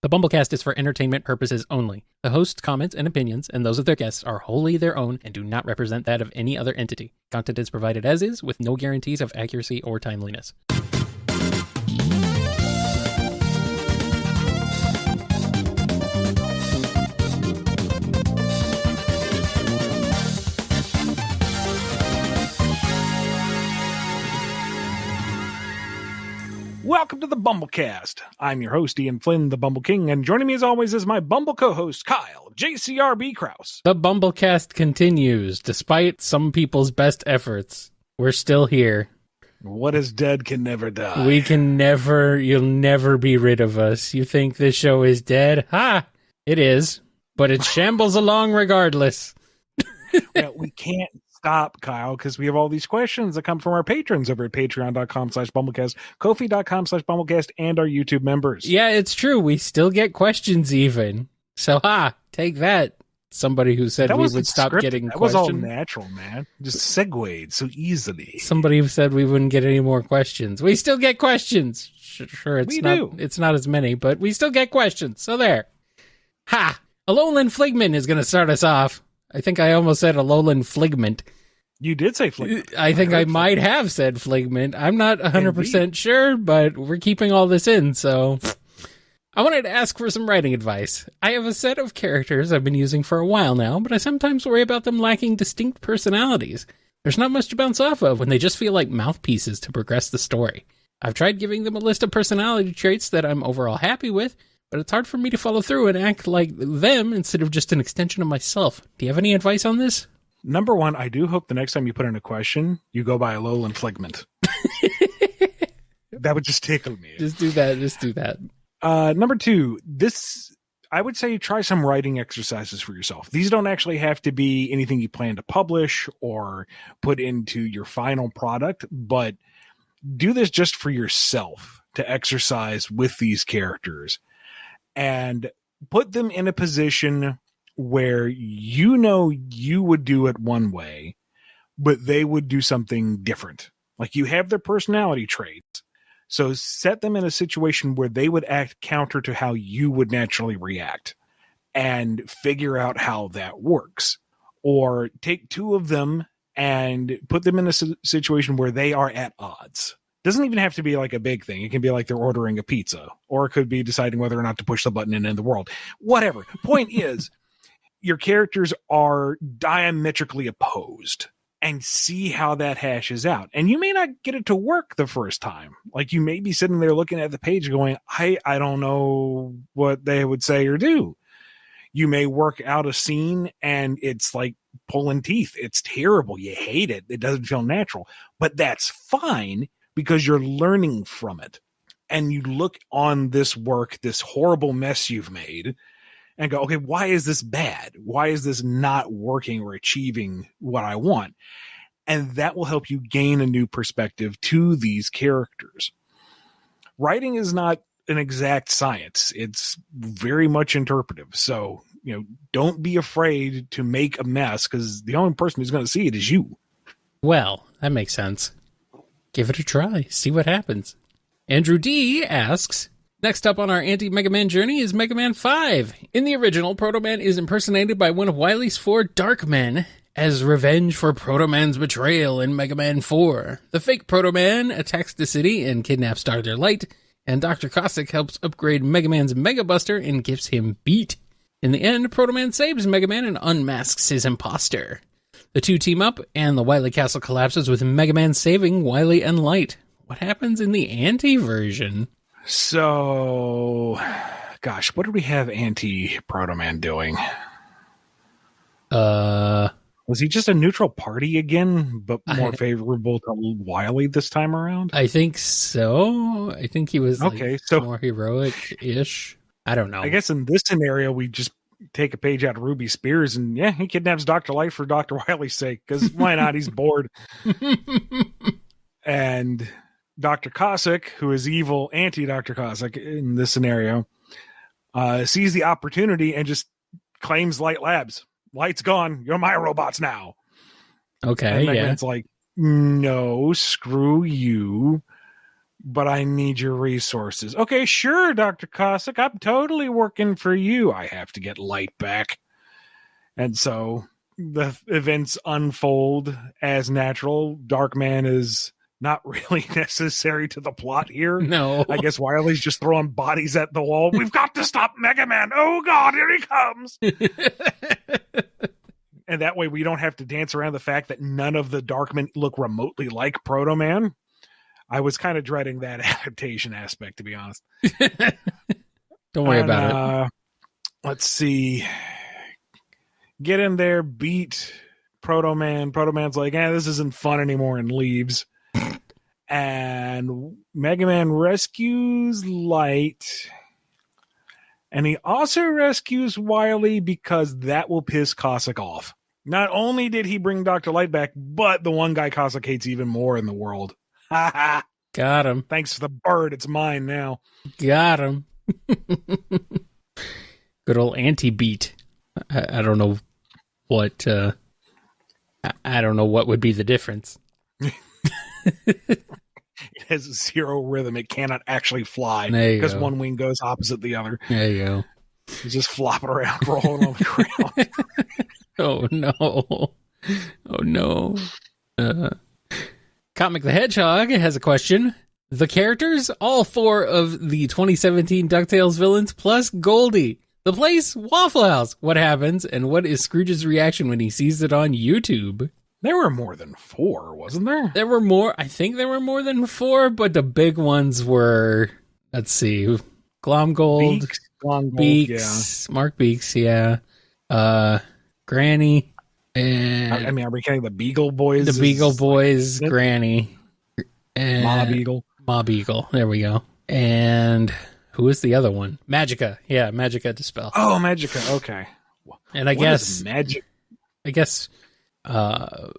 The BumbleKast is for entertainment purposes only. The host's comments and opinions, and those of their guests, are wholly their own and do not represent that of any other entity. Content is provided as is, with no guarantees of accuracy or timeliness. Welcome to the BumbleKast. I'm your host, Ian Flynn, the BumbleKing, and joining me as always is my Bumble co-host, Kyle, JCRB Krause. The BumbleKast continues, despite some people's best efforts. We're still here. What is dead can never die. You'll never be rid of us. You think this show is dead? Ha! It is, but it shambles along regardless. Well, we can't stop, Kyle, because we have all these questions that come from our patrons over at patreon.com/BumbleKast, Ko-fi.com/BumbleKast, and our YouTube members. Yeah, it's true. We still get questions even. So, take that. Somebody who said we would stop getting questions. That was all natural, man. Just segued so easily. Somebody who said we wouldn't get any more questions. We still get questions. Sure, it's not as many, but we still get questions. So there. Ha! Alolan Fligment is going to start us off. I think I almost said Alolan Fligment. You did say Fligment. I think I might have said Fligment. I'm not 100% sure, but we're keeping all this in, so... I wanted to ask for some writing advice. I have a set of characters I've been using for a while now, but I sometimes worry about them lacking distinct personalities. There's not much to bounce off of when they just feel like mouthpieces to progress the story. I've tried giving them a list of personality traits that I'm overall happy with, but it's hard for me to follow through and act like them instead of just an extension of myself. Do you have any advice on this? Number one, I do hope the next time you put in a question, you go by Alolan Fligment. That would just tickle me. Just do that. Number two, I would say try some writing exercises for yourself. These don't actually have to be anything you plan to publish or put into your final product, but do this just for yourself to exercise with these characters and put them in a position where you know you would do it one way, but they would do something different. Like you have their personality traits. So set them in a situation where they would act counter to how you would naturally react and figure out how that works. Or take two of them and put them in a situation where they are at odds. Doesn't even have to be like a big thing. It can be like they're ordering a pizza, or it could be deciding whether or not to push the button and end the world. Whatever. Point is, your characters are diametrically opposed. And see how that hashes out. And you may not get it to work the first time. Like you may be sitting there looking at the page going, I don't know what they would say or do. You may work out a scene and it's like pulling teeth. It's terrible. You hate it. It doesn't feel natural. But that's fine because you're learning from it. And you look on this work, this horrible mess you've made, and go, okay, why is this bad? Why is this not working or achieving what I want? And that will help you gain a new perspective to these characters. Writing is not an exact science. It's very much interpretive. So, don't be afraid to make a mess because the only person who's going to see it is you. Well, that makes sense. Give it a try. See what happens. Andrew D. asks... Next up on our anti-Mega Man journey is Mega Man 5. In the original, Proto Man is impersonated by one of Wily's 4 Dark Men as revenge for Proto Man's betrayal in Mega Man 4. The fake Proto Man attacks the city and kidnaps Dr. Light, and Dr. Cossack helps upgrade Mega Man's Mega Buster and gives him Beat. In the end, Proto Man saves Mega Man and unmasks his imposter. The two team up, and the Wily Castle collapses with Mega Man saving Wily and Light. What happens in the anti-version? So, gosh, what did we have anti-Proto Man doing? Was he just a neutral party again, but more favorable to Wily this time around? I think so. I think he was so more heroic-ish. I don't know. I guess in this scenario, we just take a page out of Ruby Spears and, he kidnaps Dr. Light for Dr. Wily's sake, because why not? He's bored. And... Dr. Cossack, who is evil anti-Dr. Cossack in this scenario, sees the opportunity and just claims Light Labs. Light's gone. You're my robots now. Okay, and Mega Man's like, no, screw you. but I need your resources. Okay, sure, Dr. Cossack, I'm totally working for you. I have to get Light back. And so the events unfold as natural. Darkman is not really necessary to the plot here. No. I guess Wily's just throwing bodies at the wall. We've got to stop Mega Man. Oh, God, here he comes. And that way we don't have to dance around the fact that none of the Darkmen look remotely like Proto Man. I was kind of dreading that adaptation aspect, to be honest. Don't worry about it. Let's see. Get in there, beat Proto Man. Proto Man's like, this isn't fun anymore, and leaves. And Mega Man rescues Light. And he also rescues Wily because that will piss Cossack off. Not only did he bring Dr. Light back, but the one guy Cossack hates even more in the world. Ha ha. Got him. Thanks to the bird, it's mine now. Got him. Good old anti-beat. I don't know what I don't know what would be the difference. It has zero rhythm. It cannot actually fly because one wing goes opposite the other. There you go. He's just flopping around, rolling on the ground. Oh no. Oh no. Comic the Hedgehog has a question. The characters, all 4 of the 2017 DuckTales villains, plus Goldie. The place, Waffle House. What happens, and what is Scrooge's reaction when he sees it on YouTube? There were more than 4, wasn't there? There were more. I think there were more than 4, but the big ones were, let's see, Glomgold, Beaks, yeah. Mark Beaks, yeah. Granny, and I mean, are we counting the Beagle Boys? The Beagle Boys, Granny, and Ma Beagle. There we go. And who is the other one? Magica. Yeah, Magica Dispel. Oh, Magica. Okay. And I guess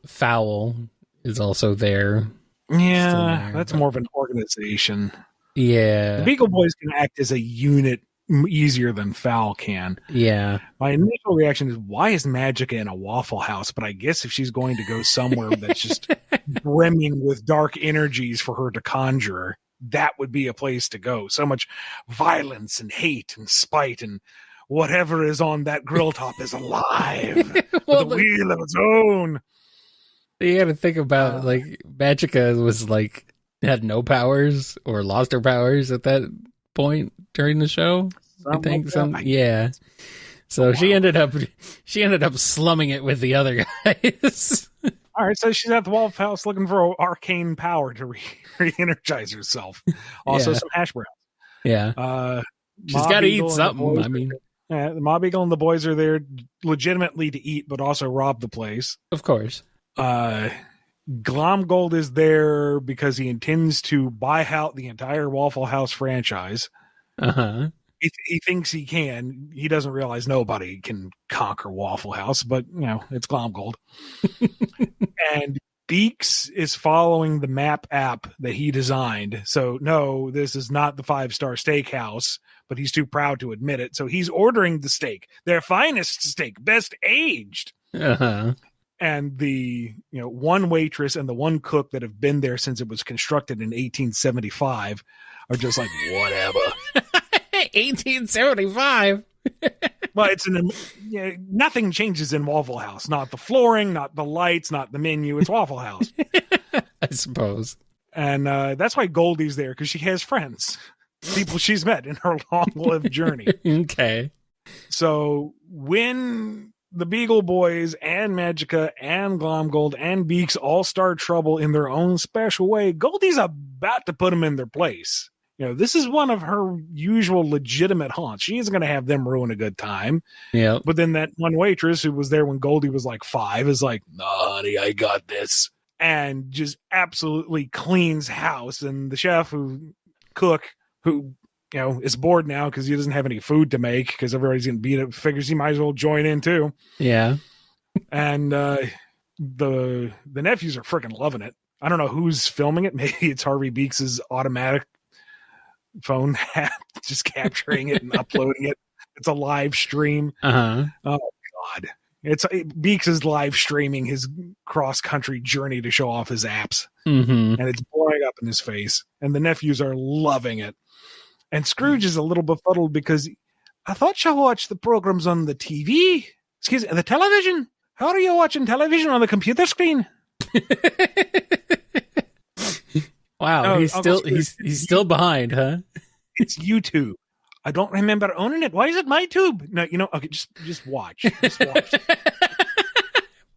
Fowl is also there. Yeah, that's more of an organization. Yeah. The Beagle Boys can act as a unit easier than Fowl can. Yeah. My initial reaction is, why is Magica in a Waffle House? But I guess if she's going to go somewhere that's just brimming with dark energies for her to conjure, that would be a place to go. So much violence and hate and spite and whatever is on that grill top is alive with a wheel of its own. You got to think about like Magica was like had no powers or lost her powers at that point during the show. I think yeah. So she ended up slumming it with the other guys. All right, so she's at the Waffle House looking for arcane power to re-energize herself. Also, some hash browns. Yeah. She's got to eat something. I mean, the Mob Eagle and the boys are there legitimately to eat, but also rob the place. Of course. Glomgold is there because he intends to buy out the entire Waffle House franchise. Uh-huh. He thinks he can. He doesn't realize nobody can conquer Waffle House, but, it's Glomgold. And Beaks is following the map app that he designed. So, no, this is not the 5-star steakhouse, but he's too proud to admit it. So he's ordering the steak, their finest steak, best aged. Uh-huh. And the one waitress and the one cook that have been there since it was constructed in 1875 are just like, whatever. 1875. Well, nothing changes in Waffle House. Not the flooring, not the lights, not the menu. It's Waffle House. I suppose. And that's why Goldie's there, because she has friends. People she's met in her long-lived journey. Okay. So when the Beagle Boys and Magica and Glomgold and Beaks all start trouble in their own special way, Goldie's about to put them in their place. This is one of her usual legitimate haunts. She isn't going to have them ruin a good time. Yeah. But then that one waitress who was there when Goldie was like 5 is like, "No, honey, I got this." And just absolutely cleans house. And the chef who is bored now because he doesn't have any food to make because everybody's getting beat up, figures he might as well join in too. Yeah. And the nephews are freaking loving it. I don't know who's filming it. Maybe it's Harvey Beaks's automatic phone app just capturing it and uploading it. It's a live stream. Uh-huh. Oh God. Beeks is live streaming his cross-country journey to show off his apps. Mm-hmm. And it's blowing up in his face. And the nephews are loving it. And Scrooge is a little befuddled because I thought you watched the programs on the TV. Excuse me, the television. How are you watching television on the computer screen? Wow, he's still behind, huh? It's YouTube. I don't remember owning it. Why is it my tube? No, okay, just watch. Just watch. Of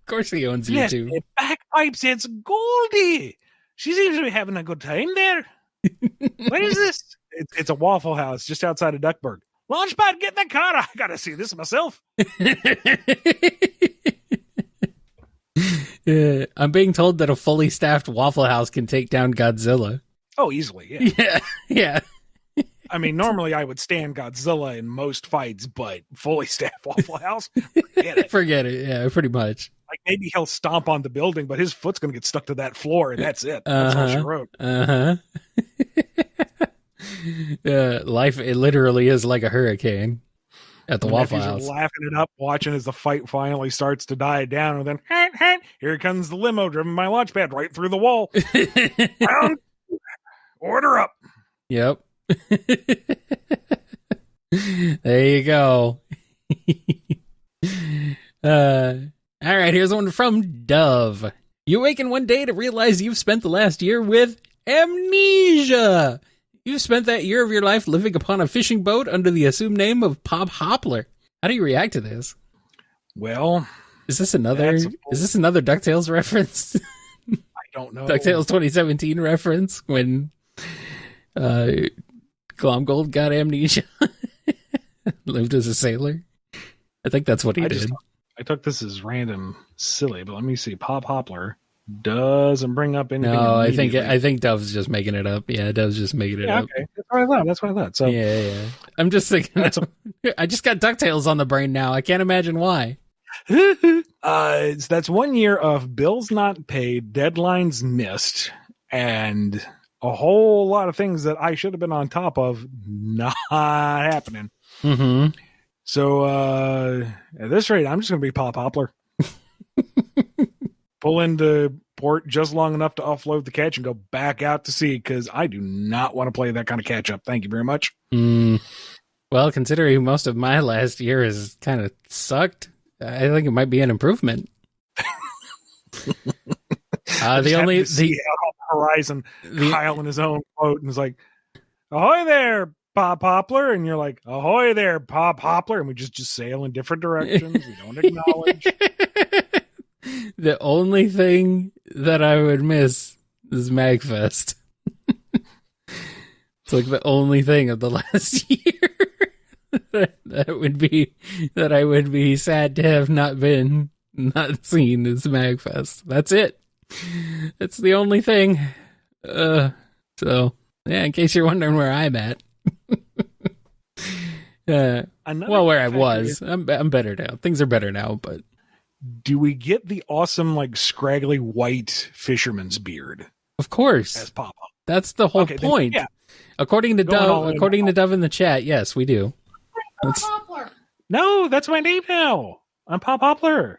course he owns YouTube. Yes, bagpipes, it's Goldie. She seems to be having a good time there. What is this? It's a Waffle House just outside of Duckburg. Launchpad, get in the car. I gotta see this myself. I'm being told that a fully staffed Waffle House can take down Godzilla. Oh, easily, yeah. Yeah. I mean, normally I would stand Godzilla in most fights, but fully staffed Waffle House, Forget it, yeah, pretty much. Like maybe he'll stomp on the building, but his foot's going to get stuck to that floor, and that's it. That's all she wrote. Life, it literally is like a hurricane at the Waffle House. Laughing it up, watching as the fight finally starts to die down, and then here comes the limo driving my launchpad right through the wall. Order up. Yep. There you go. All right, here's one from Dove. You awaken one day to realize you've spent the last year with amnesia. You've spent that year of your life living upon a fishing boat under the assumed name of Pop Hoppler. How do you react to this? Well, is this another DuckTales reference? I don't know. DuckTales 2017 reference when Glomgold got amnesia. Lived as a sailor. I think that's what he did. I took this as random silly, but let me see. Pop Hoppler doesn't bring up anything. No, I think Dove's just making it up. Yeah, Dove's just making it up. Okay, that's what I thought. So yeah. I'm just thinking. I just got DuckTales on the brain now. I can't imagine why. That's 1 year of bills not paid, deadlines missed, and a whole lot of things that I should have been on top of not happening. Mm-hmm. So at this rate, I'm just going to be Pop Hoppler. Pull into port just long enough to offload the catch and go back out to sea because I do not want to play that kind of catch up. Thank you very much. Well, considering most of my last year has kind of sucked, I think it might be an improvement. The horizon, Kyle in his own boat, and was like, "Ahoy there, Pop Hoppler," and you're like, "Ahoy there, Pop Hoppler," and we just sail in different directions. We don't acknowledge. The only thing that I would miss is MagFest. It's like the only thing of the last year that I would be sad to have not seen is MagFest. That's it. It's the only thing. So yeah, in case you're wondering where I'm at. Where I was. I'm better now. Things are better now, but do we get the awesome, like, scraggly white fisherman's beard? Of course. As Papa. That's the whole point. Then, yeah. According to Dove in the chat, yes, we do. Pop Hoppler. No, that's my name now. I'm Pop Hoppler.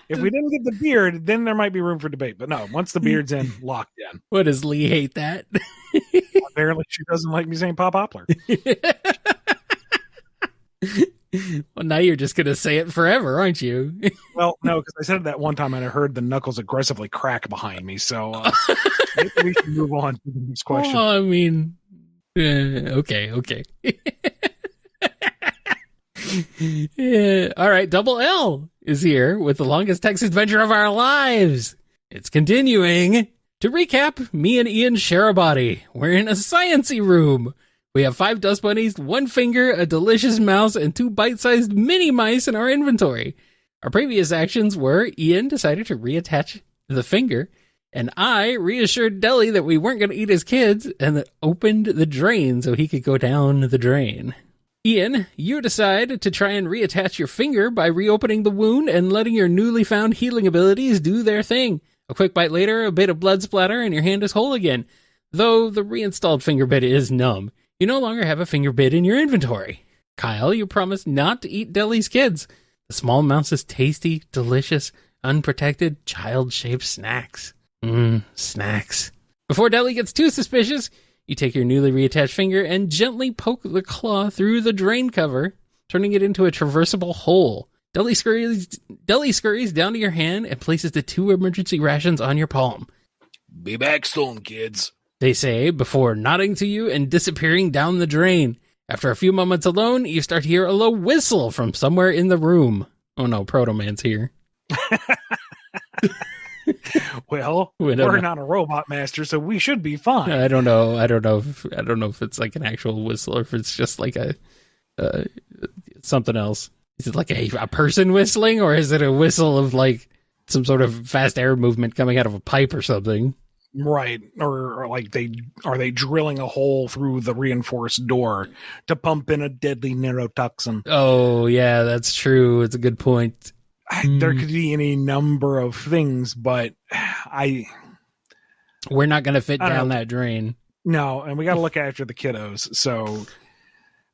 If we didn't get the beard, then there might be room for debate. But no, once the beard's in, locked in. What, does Lee hate that? Apparently she doesn't like me saying Pop Hoppler. Well, now you're just going to say it forever, aren't you? Well, no, because I said it that one time and I heard the knuckles aggressively crack behind me. So maybe we should move on to the next question. Oh, I mean, okay. Yeah. All right, Double L is here with the longest text adventure of our lives. It's continuing. To recap, me and Ian share a body. We're in a science-y room. We have 5 dust bunnies, 1 finger, a delicious mouse, and 2 bite-sized mini mice in our inventory. Our previous actions were Ian decided to reattach the finger, and I reassured Deli that we weren't going to eat his kids and that opened the drain so he could go down the drain. Ian, you decide to try and reattach your finger by reopening the wound and letting your newly found healing abilities do their thing. A quick bite later, a bit of blood splatter, and your hand is whole again. Though the reinstalled finger bit is numb, you no longer have a finger bit in your inventory. Kyle, you promised not to eat Deli's kids. The small amounts is tasty, delicious, unprotected, child-shaped snacks. Snacks. Before Deli gets too suspicious, you take your newly reattached finger and gently poke the claw through the drain cover, turning it into a traversable hole. Deli scurries down to your hand and places the 2 emergency rations on your palm. Be back soon, kids, they say, before nodding to you and disappearing down the drain. After a few moments alone, you start to hear a low whistle from somewhere in the room. Oh no, Proto Man's here. Well, we're not a robot master, so we should be fine. I don't know if it's like an actual whistle or if it's just like a something else. Is it like a person whistling, or is it a whistle of like some sort of fast air movement coming out of a pipe or something? Right. Or like are they drilling a hole through the reinforced door to pump in a deadly neurotoxin? Oh, yeah, that's true. It's a good point. There could be any number of things, but we're not going to fit down that drain. No, and we got to look after the kiddos. So,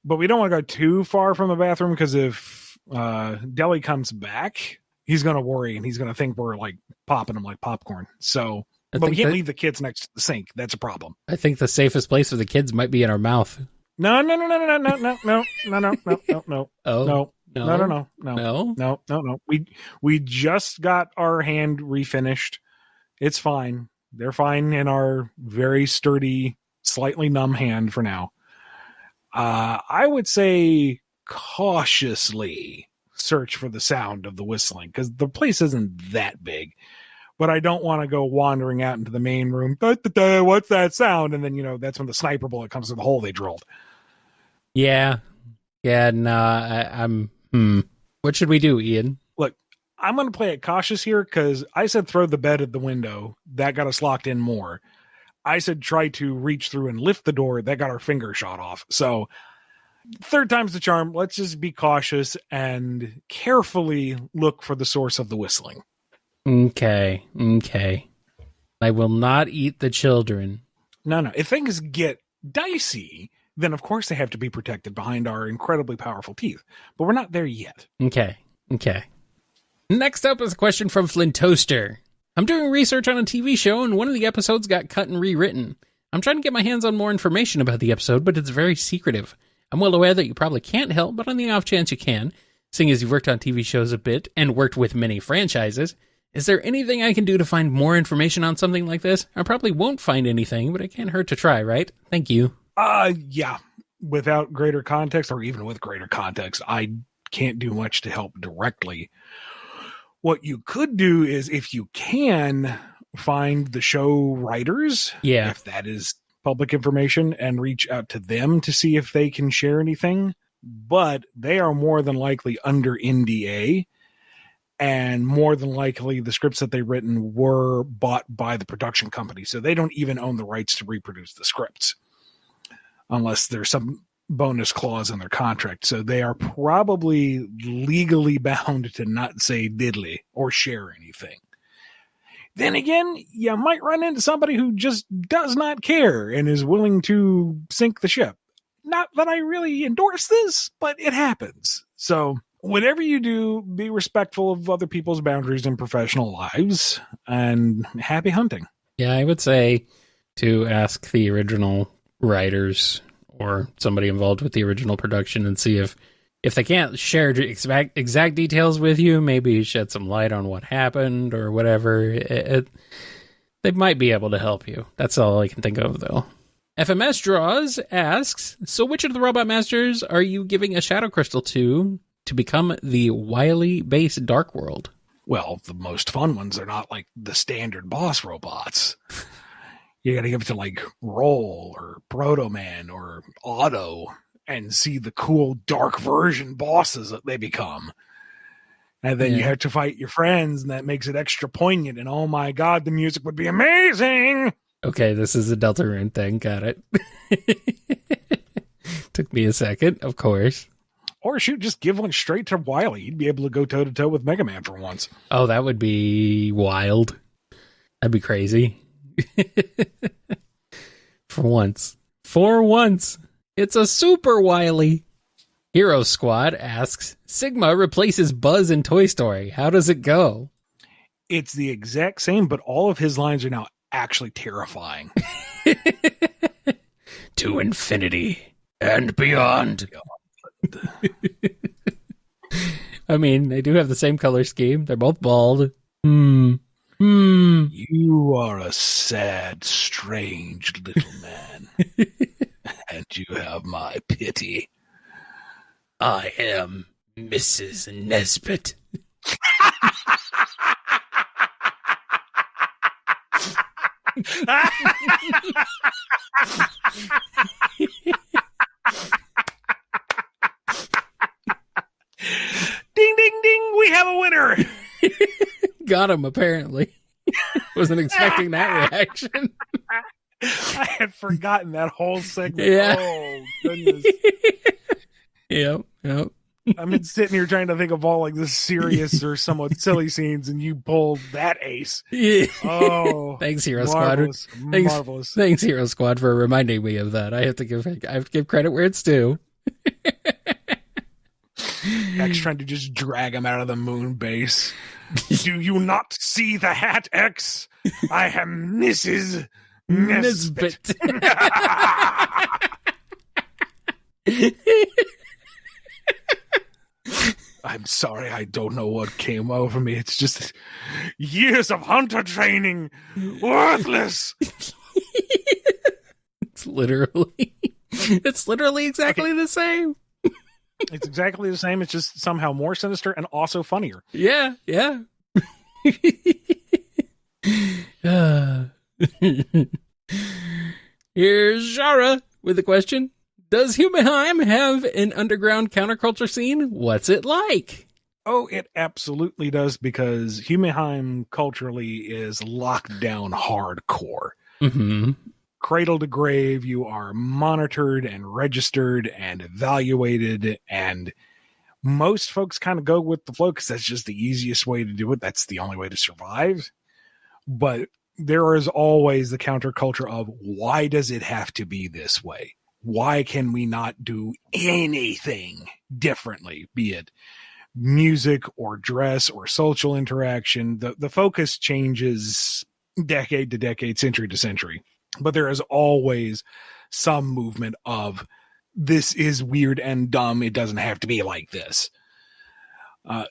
but we don't want to go too far from the bathroom, because if Deli comes back, he's going to worry and he's going to think we're like popping them like popcorn. So, but we can't leave the kids next to the sink. That's a problem. I think the safest place for the kids might be in our mouth. No. We just got our hand refinished. It's fine. They're fine in our very sturdy, slightly numb hand for now. I would say cautiously search for the sound of the whistling, because the place isn't that big. But I don't want to go wandering out into the main room. What's that sound? And then, that's when the sniper bullet comes through the hole they drilled. Yeah. Yeah, I'm... What should we do, Ian? Look, I'm going to play it cautious here, because I said throw the bed at the window. That got us locked in more. I said try to reach through and lift the door. That got our finger shot off. So, third time's the charm. Let's just be cautious and carefully look for the source of the whistling. Okay. I will not eat the children. No. If things get dicey, then of course they have to be protected behind our incredibly powerful teeth. But we're not there yet. Okay. Next up is a question from Flint Toaster. I'm doing research on a TV show, and one of the episodes got cut and rewritten. I'm trying to get my hands on more information about the episode, but it's very secretive. I'm well aware that you probably can't help, but on the off chance you can, seeing as you've worked on TV shows a bit and worked with many franchises, is there anything I can do to find more information on something like this? I probably won't find anything, but it can't hurt to try, right? Thank you. Yeah. Without greater context, or even with greater context, I can't do much to help directly. What you could do is, if you can, find the show writers, if that is public information, and reach out to them to see if they can share anything. But they are more than likely under NDA, and more than likely the scripts that they've written were bought by the production company, so they don't even own the rights to reproduce the scripts unless there's some bonus clause in their contract. So they are probably legally bound to not say diddly or share anything. Then again, you might run into somebody who just does not care and is willing to sink the ship. Not that I really endorse this, but it happens. So whatever you do, be respectful of other people's boundaries and professional lives, and happy hunting. Yeah, I would say to ask the original writers or somebody involved with the original production and see if they can't share exact details with you, maybe shed some light on what happened or whatever. They might be able to help you. That's all I can think of, though. FMS Draws asks, so which of the Robot Masters are you giving a Shadow Crystal to become the Wily-based Dark World? Well, the most fun ones are not like the standard boss robots. You got to give it to like Roll or Proto Man or Auto and see the cool dark version bosses that they become. And then you have to fight your friends, and that makes it extra poignant. And oh my God, the music would be amazing. Okay, this is a Deltarune thing. Got it. Took me a second, of course. Or shoot, just give one straight to Wily. You'd be able to go toe-to-toe with Mega Man for once. Oh, that would be wild. That'd be crazy. For once. It's a super Wily. Hero Squad asks, Sigma replaces Buzz in Toy Story. How does it go? It's the exact same, but all of his lines are now actually terrifying. To infinity and beyond. I mean, they do have the same color scheme. They're both bald. You are a sad, strange little man. And you have my pity. I am Mrs. Nesbit. Ding, ding, ding. We have a winner. Got him, apparently. Wasn't expecting that reaction. I had forgotten that whole segment. Yeah. Oh, goodness. Yep. I've been sitting here trying to think of all like the serious or somewhat silly scenes, and you pulled that ace. Yeah. Oh, Thanks, Hero marvelous, Squad. marvelous. Thanks, Hero Squad, for reminding me of that. I have to give credit where it's due. X trying to just drag him out of the moon base. Do you not see the hat, X? I am Mrs. Nesbit. I'm sorry, I don't know what came over me. It's just years of hunter training. Worthless. It's literally exactly the same. It's exactly the same. It's just somehow more sinister and also funnier. Yeah. Here's Shara with a question. Does Humeheim have an underground counterculture scene? What's it like? Oh, it absolutely does, because Humeheim culturally is locked down hardcore. Mm-hmm. Cradle to grave, you are monitored and registered and evaluated, and most folks kind of go with the flow because that's just the easiest way to do it. That's the only way to survive. But there is always the counterculture of, why does it have to be this way? Why can we not do anything differently, be it music or dress or social interaction? The focus changes decade to decade, century to century. But there is always some movement of, this is weird and dumb. It doesn't have to be like this.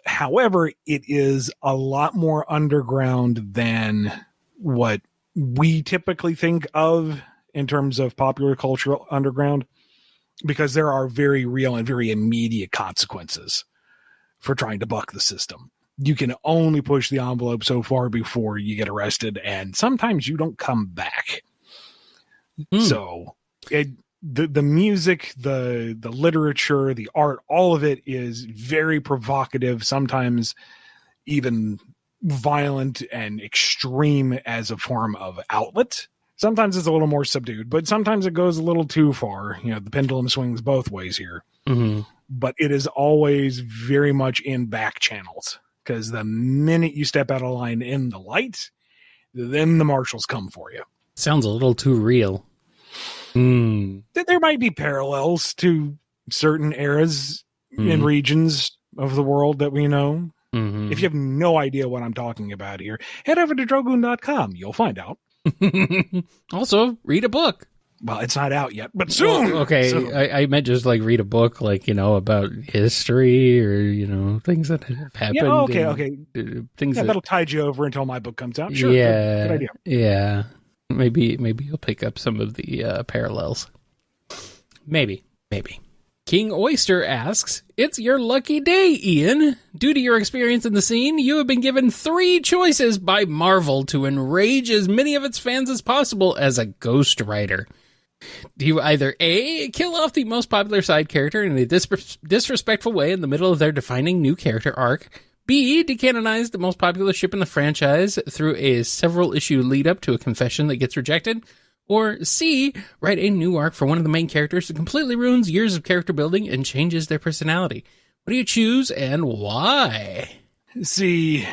However, it is a lot more underground than what we typically think of in terms of popular culture underground, because there are very real and very immediate consequences for trying to buck the system. You can only push the envelope so far before you get arrested, and sometimes you don't come back. So the music, the literature, the art, all of it is very provocative, sometimes even violent and extreme as a form of outlet. Sometimes it's a little more subdued, but sometimes it goes a little too far. You know, the pendulum swings both ways here. Mm-hmm. But it is always very much in back channels, because the minute you step out of line in the light, then the marshals come for you. Sounds a little too real. There might be parallels to certain eras and regions of the world that we know. Mm-hmm. If you have no idea what I'm talking about here, head over to Drogoon.com. You'll find out. Also, read a book. Well, it's not out yet, but soon. Well, okay, soon. I meant just like read a book, like, about history or, things that have happened. Yeah, okay. Things that'll tide you over until my book comes out. Sure, good idea. Yeah. Maybe you'll pick up some of the parallels. Maybe. King Oyster asks, it's your lucky day, Ian. Due to your experience in the scene, you have been given 3 choices by Marvel to enrage as many of its fans as possible as a ghostwriter. Do you either A, kill off the most popular side character in a disrespectful way in the middle of their defining new character arc, B, decanonize the most popular ship in the franchise through a several-issue lead-up to a confession that gets rejected, or C, write a new arc for one of the main characters that completely ruins years of character building and changes their personality? What do you choose and why? See,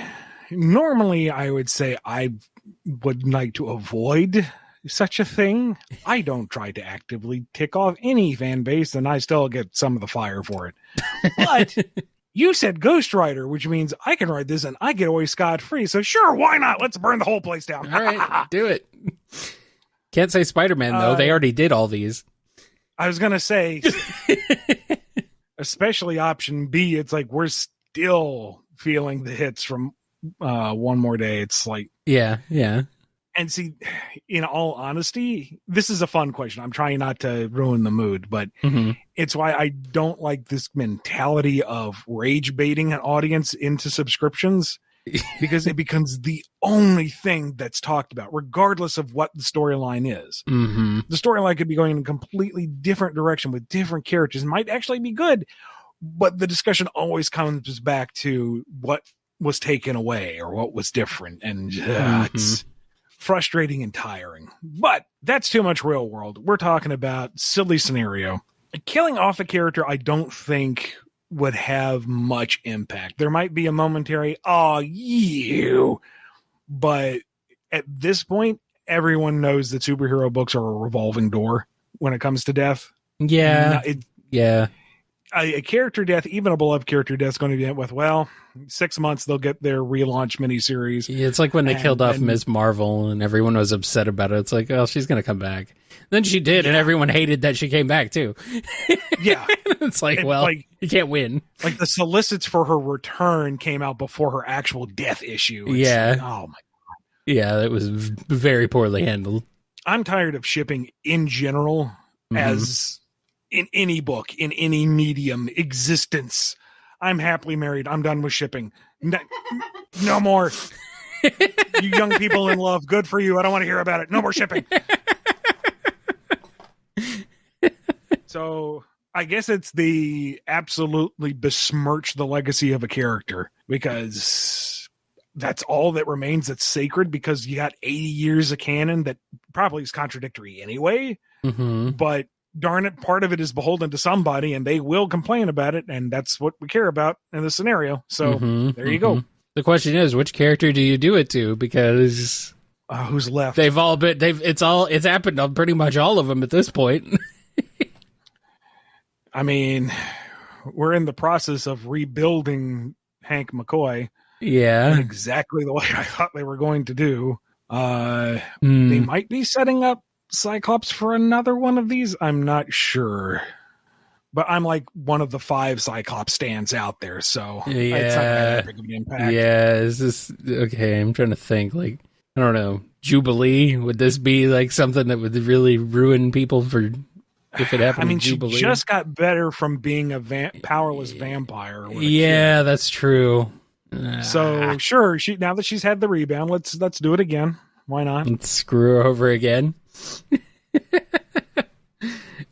normally I would say I would like to avoid such a thing. I don't try to actively tick off any fan base, and I still get some of the fire for it. But you said ghostwriter, which means I can write this and I get away scot-free. So sure, why not? Let's burn the whole place down. All right, do it. Can't say Spider-Man, though. They already did all these. I was going to say, especially option B, it's like we're still feeling the hits from One More Day. It's like... Yeah. And see, in all honesty, this is a fun question. I'm trying not to ruin the mood, but it's why I don't like this mentality of rage baiting an audience into subscriptions, because it becomes the only thing that's talked about, regardless of what the storyline is. The storyline could be going in a completely different direction with different characters. It might actually be good, but the discussion always comes back to what was taken away or what was different. And it's frustrating and tiring, but that's too much real world. We're talking about silly scenario. Killing off a character, I don't think would have much impact. There might be a momentary, but at this point, everyone knows that superhero books are a revolving door when it comes to death. Yeah. A character death, even a beloved character death, is going to be with, 6 months they'll get their relaunch miniseries. Yeah, it's like when they killed off Ms. Marvel and everyone was upset about it. It's like, oh, she's going to come back. Then she did, and everyone hated that she came back too. Yeah. It's like, you can't win. Like the solicits for her return came out before her actual death issue. Like, oh my God. Yeah, it was very poorly handled. I'm tired of shipping in general as... in any book, in any medium existence. I'm happily married. I'm done with shipping. No more. You young people in love, good for you. I don't want to hear about it. No more shipping. So I guess it's the absolutely besmirch the legacy of a character, because that's all that remains that's sacred, because you got 80 years of canon that probably is contradictory anyway. But darn it, part of it is beholden to somebody, and they will complain about it, and that's what we care about in this scenario. So there you go. The question is, which character do you do it to? Because who's left? They've all been. It's happened on pretty much all of them at this point. I mean, we're in the process of rebuilding Hank McCoy. Yeah, exactly the way I thought they were going to do. They might be setting up Cyclops for another one of these. I'm not sure, but I'm like one of the 5 Cyclops stands out there, so it's not that big of an impact. Yeah, is this okay? I'm trying to think. Like, I don't know, Jubilee. Would this be like something that would really ruin people for if it happened? I mean, to Jubilee? She just got better from being a powerless vampire. Yeah, that's true. So sure, now that she's had the rebound, let's do it again. Why not? Let's screw her over again.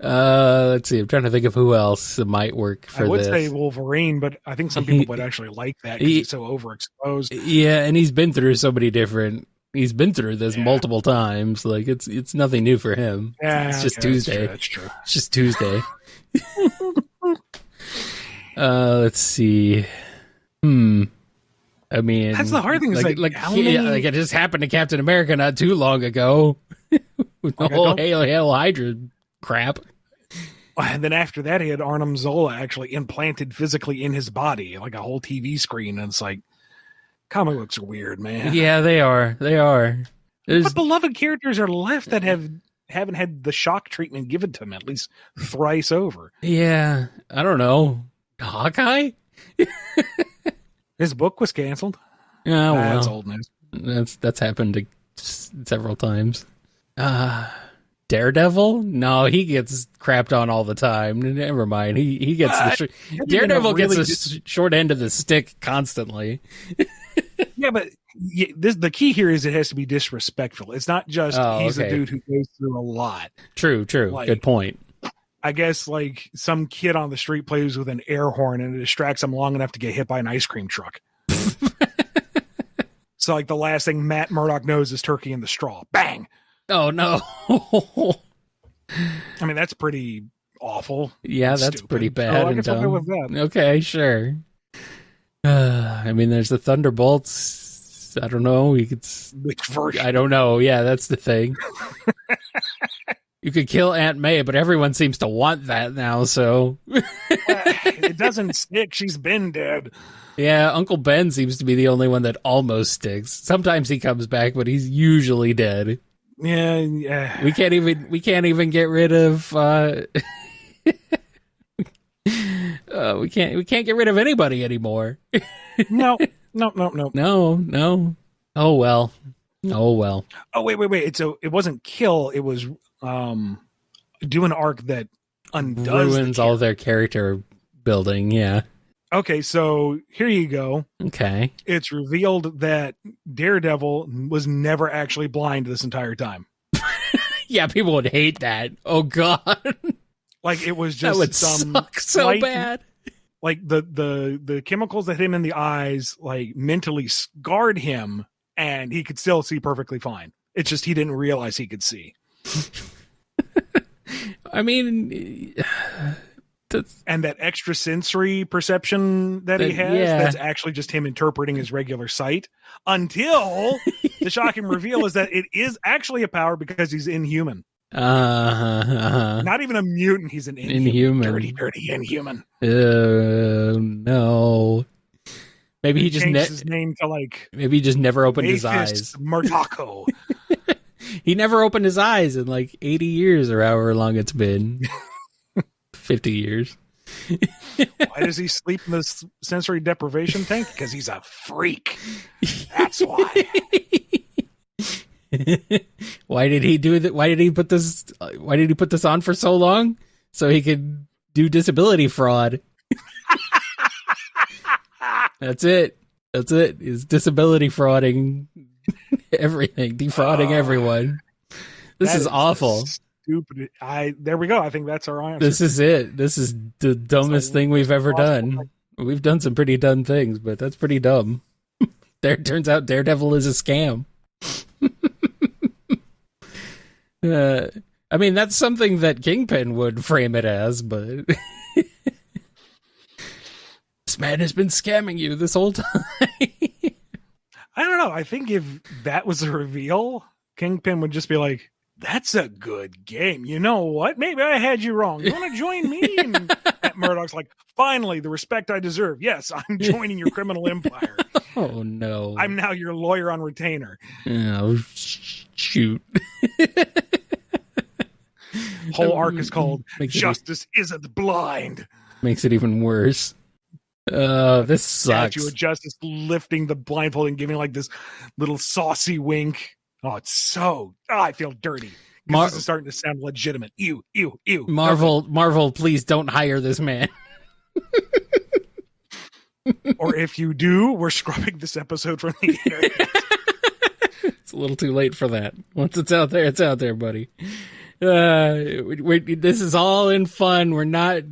Let's see. I'm trying to think of who else might work for this. I would say Wolverine, but I think some people would actually like that because he's so overexposed. Yeah, and he's been through so many different. He's been through this multiple times. Like it's nothing new for him. Yeah, it's just Tuesday. That's true. It's just Tuesday. Let's see. I mean, that's the hard thing. Is like it just happened to Captain America not too long ago with the whole Hail Hydra crap. And then after that, he had Arnim Zola actually implanted physically in his body, like a whole TV screen. And it's like, comic books are weird, man. Yeah, they are. But beloved characters are left that haven't had the shock treatment given to them at least thrice over. Yeah, I don't know. Hawkeye? His book was canceled. Yeah, well, that's old news. That's happened several times. Daredevil? No, he gets crapped on all the time. Never mind. He gets Daredevil gets a short end of the stick constantly. Yeah, but the key here is it has to be disrespectful. It's not just he's a dude who goes through a lot. True. Like, good point. I guess like some kid on the street plays with an air horn and it distracts him long enough to get hit by an ice cream truck. So like the last thing Matt Murdock knows is turkey in the straw. Bang! Oh no. I mean, that's pretty awful. Yeah, that's stupid. pretty bad. I guess I'll go with that. Okay, sure. I mean, there's the Thunderbolts. I don't know. Which version? I don't know. Yeah, that's the thing. You could kill Aunt May, but everyone seems to want that now, so. It doesn't stick. She's been dead. Yeah, Uncle Ben seems to be the only one that almost sticks. Sometimes he comes back, but he's usually dead. Yeah. We can't even get rid of we can't get rid of anybody anymore. No. No. Oh well. Oh wait. It wasn't kill. It was do an arc that undoes ruins all their character building. Yeah. Okay, so here you go. Okay. It's revealed that Daredevil was never actually blind this entire time. Yeah, people would hate that. Oh God. Like it was just that would suck so bad. Like the chemicals that hit him in the eyes like mentally scarred him, and he could still see perfectly fine. It's just he didn't realize he could see. I mean, and that extrasensory perception that he has, that's actually just him interpreting his regular sight, until the shocking reveal is that it is actually a power because he's inhuman. Not even a mutant, he's an inhuman. Dirty inhuman. No. Maybe he just changed his name to like. Maybe he just never opened his eyes. Murtaco. He never opened his eyes in like 80 years or however long it's been. 50 years. Why does he sleep in this sensory deprivation tank? Because he's a freak. That's why. Why did he do that? Why did he put this on for so long? So he could do disability fraud. That's it. He's disability frauding everything, defrauding everyone. This is awful. Stupid. There we go. I think that's our answer. This is it. This is the dumbest thing we've ever done. We've done some pretty dumb things, but that's pretty dumb. Turns out Daredevil is a scam. I mean, that's something that Kingpin would frame it as, but this man has been scamming you this whole time. I don't know. I think if that was a reveal, Kingpin would just be like, that's a good game. You know what? Maybe I had you wrong. You want to join me? And Murdoch's like, finally, the respect I deserve. Yes, I'm joining your criminal empire. Oh, no. I'm now your lawyer on retainer. Oh, shoot. Whole arc is called Justice Isn't Blind. Makes it even worse. This sucks. Statue of Justice lifting the blindfold and giving like this little saucy wink. Oh, it's so... I feel dirty. This is starting to sound legitimate. Ew. Marvel, please don't hire this man. Or if you do, we're scrubbing this episode from the internet. It's a little too late for that. Once it's out there, buddy. This is all in fun. We're not...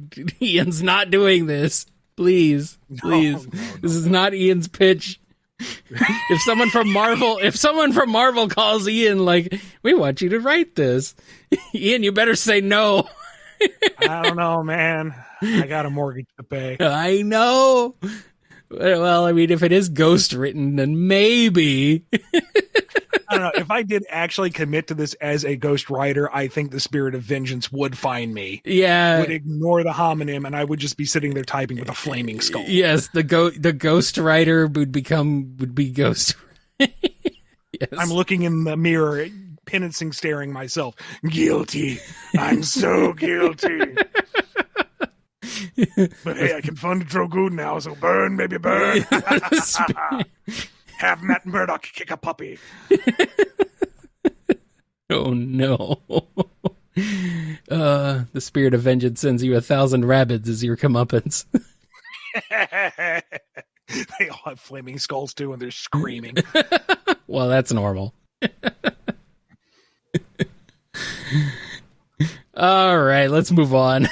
Ian's not doing this. Please. No. This is not Ian's pitch. If someone from Marvel calls Ian like, we want you to write this, Ian, you better say no. I don't know, man. I got a mortgage to pay. I know. Well, I mean, if it is ghost written, then maybe. I don't know. If I did actually commit to this as a ghost writer, I think the spirit of vengeance would find me. Yeah. Would ignore the homonym, and I would just be sitting there typing with a flaming skull. Yes, the ghost writer would be ghost. Yes. I'm looking in the mirror, penance staring myself. Guilty. I'm so guilty. But hey, I can fund Drogoon now, so burn, baby, burn. Have Matt Murdock kick a puppy. Oh, no. The spirit of vengeance sends you 1,000 rabbits as your comeuppance. They all have flaming skulls, too, and they're screaming. Well, that's normal. All right, let's move on.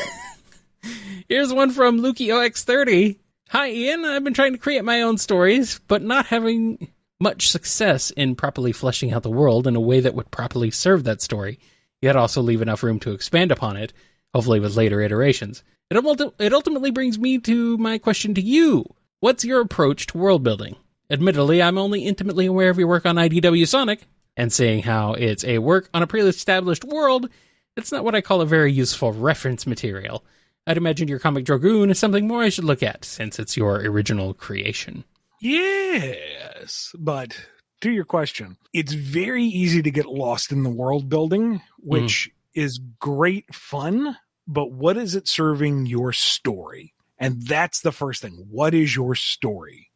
Here's one from LukeyOX30. Hi, Ian. I've been trying to create my own stories, but not having much success in properly fleshing out the world in a way that would properly serve that story, yet also leave enough room to expand upon it, hopefully with later iterations. It ultimately brings me to my question to you. What's your approach to world building? Admittedly, I'm only intimately aware of your work on IDW Sonic, and seeing how it's a work on a pre-established world, it's not what I call a very useful reference material. I'd imagine your comic Dragoon is something more I should look at, since it's your original creation. Yes, but to your question, it's very easy to get lost in the world building, which is great fun, but what is it serving your story? And that's the first thing. What is your story?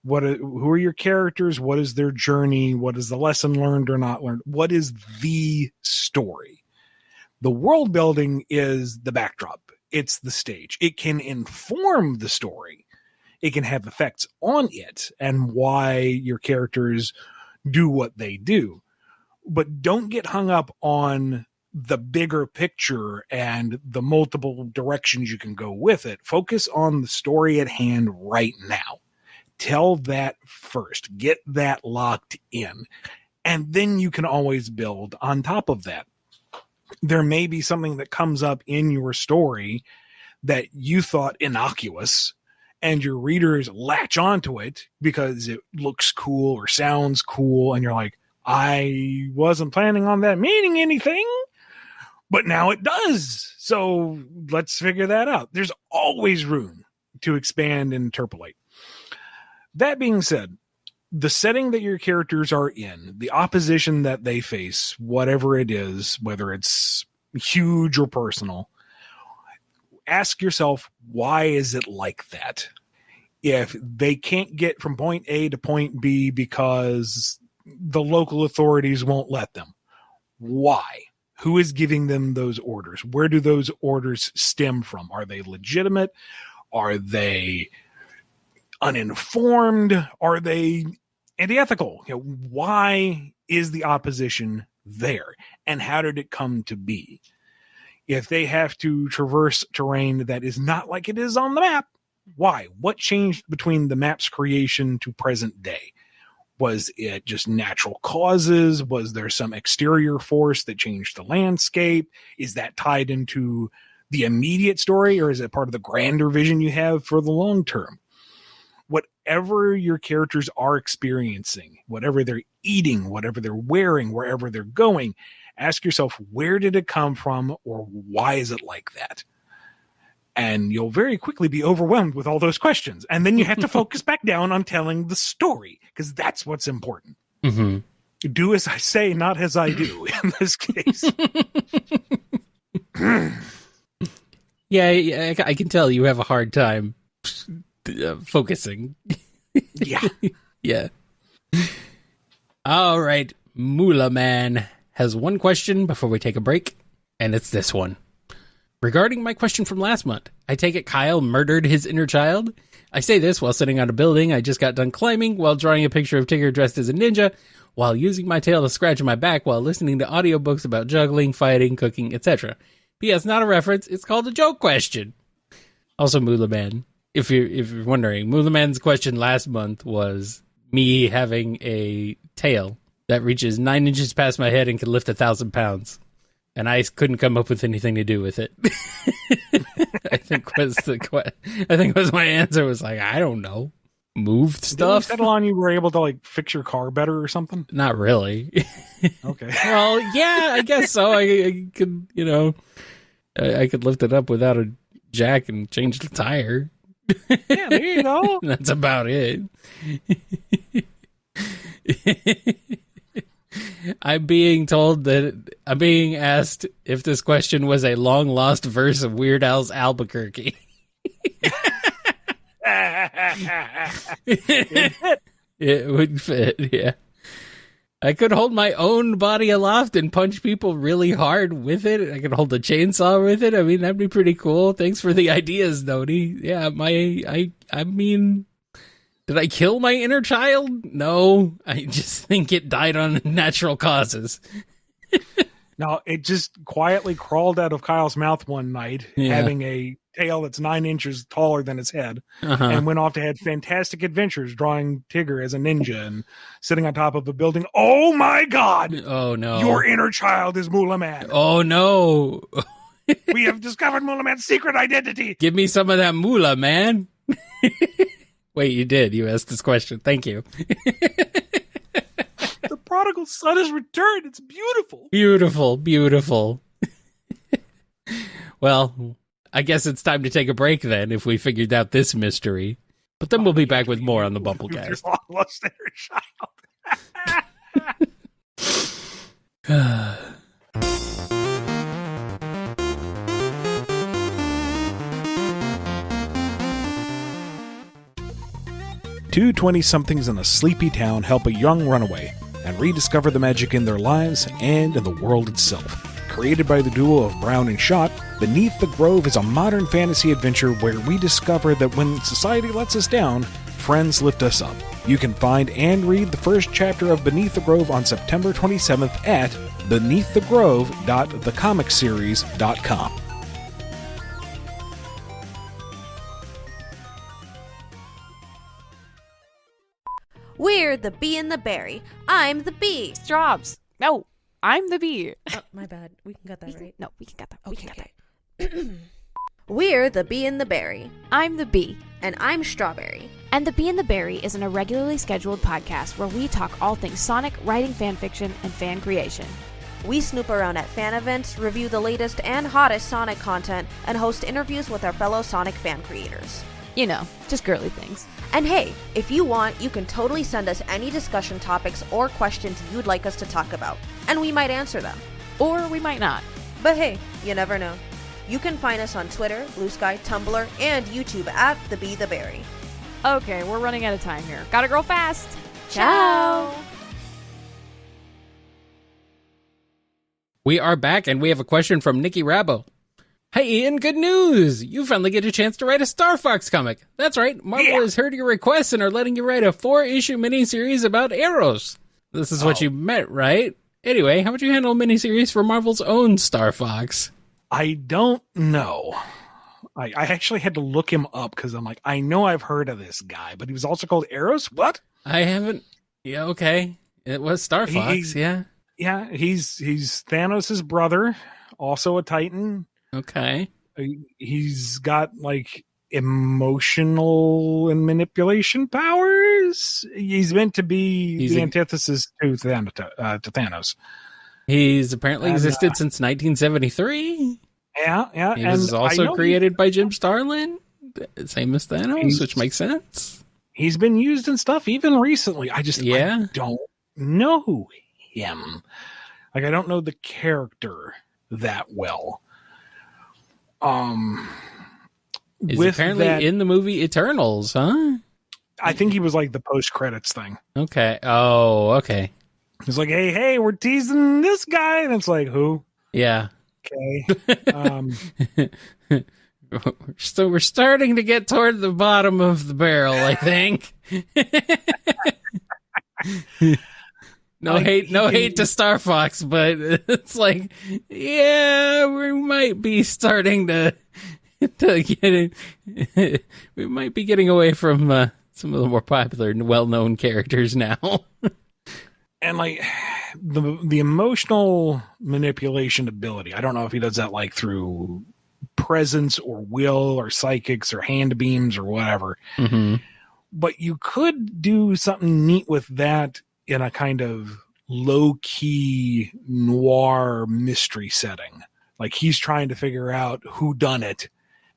Who are your characters? What is their journey? What is the lesson learned or not learned? What is the story? The world building is the backdrop. It's the stage. It can inform the story. It can have effects on it and why your characters do what they do. But don't get hung up on the bigger picture and the multiple directions you can go with it. Focus on the story at hand right now. Tell that first. Get that locked in. And then you can always build on top of that. There may be something that comes up in your story that you thought innocuous, and your readers latch onto it because it looks cool or sounds cool, and you're like, I wasn't planning on that meaning anything, but now it does. So let's figure that out. There's always room to expand and interpolate. That being said, the setting that your characters are in, the opposition that they face, whatever it is, whether it's huge or personal, ask yourself, why is it like that? If they can't get from point A to point B because the local authorities won't let them, why? Who is giving them those orders? Where do those orders stem from? Are they legitimate? Are they uninformed? Are they anti-ethical? Why is the opposition there? And how did it come to be? If they have to traverse terrain that is not like it is on the map, why? What changed between the map's creation to present day? Was it just natural causes? Was there some exterior force that changed the landscape? Is that tied into the immediate story, or is it part of the grander vision you have for the long term? Whatever your characters are experiencing, whatever they're eating, whatever they're wearing, wherever they're going, ask yourself, where did it come from, or why is it like that? And you'll very quickly be overwhelmed with all those questions. And then you have to focus back down on telling the story, because that's what's important. Mm-hmm. Do as I say, not as I do in this case. Yeah, I can tell you have a hard time focusing. Yeah. Yeah. All right. Moolah Man has one question before we take a break, and it's this one. Regarding my question from last month, I take it Kyle murdered his inner child? I say this while sitting on a building I just got done climbing, while drawing a picture of Tigger dressed as a ninja, while using my tail to scratch my back, while listening to audiobooks about juggling, fighting, cooking, etc. P.S. Not a reference, it's called a joke question. Also, Moolah Man, if you're wondering, Moolah Man's question last month was me having a tail that reaches 9 inches past my head and can lift 1,000 pounds. And I couldn't come up with anything to do with it. I think was my answer was like, I don't know. Moved stuff. Did you settle on you were able to like fix your car better or something? Not really. Okay. Well, yeah, I guess so. I could, I could lift it up without a jack and change the tire. Yeah, there you go. That's about it. I'm being asked if this question was a long lost verse of Weird Al's Albuquerque. It would fit, yeah. I could hold my own body aloft and punch people really hard with it. I could hold a chainsaw with it. I mean, that'd be pretty cool. Thanks for the ideas, Nody. Yeah, I mean, did I kill my inner child? No, I just think it died on natural causes. No, it just quietly crawled out of Kyle's mouth one night, having a tail that's 9 inches taller than its head, and went off to have fantastic adventures drawing Tigger as a ninja and sitting on top of a building. Oh my God! Oh no! Your inner child is Moolah Man. Oh no! We have discovered Moolah Man's secret identity. Give me some of that moolah, man. Wait, you did. You asked this question. Thank you. The prodigal son has returned. It's beautiful. Beautiful, beautiful. Well, I guess it's time to take a break then if we figured out this mystery. But then we'll be back with more on the BumbleKast. Lost their child. 220-somethings in a sleepy town help a young runaway and rediscover the magic in their lives and in the world itself. Created by the duo of Brown and Schott, Beneath the Grove is a modern fantasy adventure where we discover that when society lets us down, friends lift us up. You can find and read the first chapter of Beneath the Grove on September 27th at beneaththegrove.thecomicseries.com. We're the bee and the berry. I'm the bee. Straubs. No, I'm the bee. Oh, my bad. We can cut that, right? No, we can get that. Okay. We're the bee and the berry. I'm the bee. And I'm Strawberry. And The Bee and the Berry is an irregularly scheduled podcast where we talk all things Sonic, writing fan fiction, and fan creation. We snoop around at fan events, review the latest and hottest Sonic content, and host interviews with our fellow Sonic fan creators. You know, just girly things. And hey, if you want, you can totally send us any discussion topics or questions you'd like us to talk about, and we might answer them. Or we might not. But hey, you never know. You can find us on Twitter, Blue Sky, Tumblr, and YouTube at The Bee the Berry. Okay, we're running out of time here. Gotta grow fast. Ciao! We are back, and we have a question from Nikki Rabo. Hey, Ian, good news! You finally get a chance to write a Star Fox comic. That's right, Marvel has heard your request and are letting you write a 4-issue miniseries about arrows. This is what you meant, right? Anyway, how would you handle a miniseries for Marvel's own Star Fox? I don't know. I actually had to look him up because I'm like, I know I've heard of this guy, but he was also called Arrows? What? I haven't... Yeah, okay. It was Star Fox, yeah. Yeah, he's Thanos' brother, also a Titan. Okay. He's got, like, emotional and manipulation powers. He's meant to be the antithesis to Thanos. He's apparently existed since 1973. Yeah. He was also created by Jim Starlin, same as Thanos, which makes sense. He's been used in stuff even recently. I don't know him. Like, I don't know the character that well. He's apparently in the movie Eternals, huh? I think he was like the post-credits thing. Okay. Oh, okay. He's like, hey, we're teasing this guy. And it's like, who? Yeah. Okay. So we're starting to get toward the bottom of the barrel, I think. No hate to Star Fox, but it's like, yeah, we might be starting to get it. We might be getting away from some of the more popular and well-known characters now. And like the emotional manipulation ability, I don't know if he does that like through presence or will or psychics or hand beams or whatever. Mm-hmm. But you could do something neat with that in a kind of low-key noir mystery setting. Like he's trying to figure out who done it,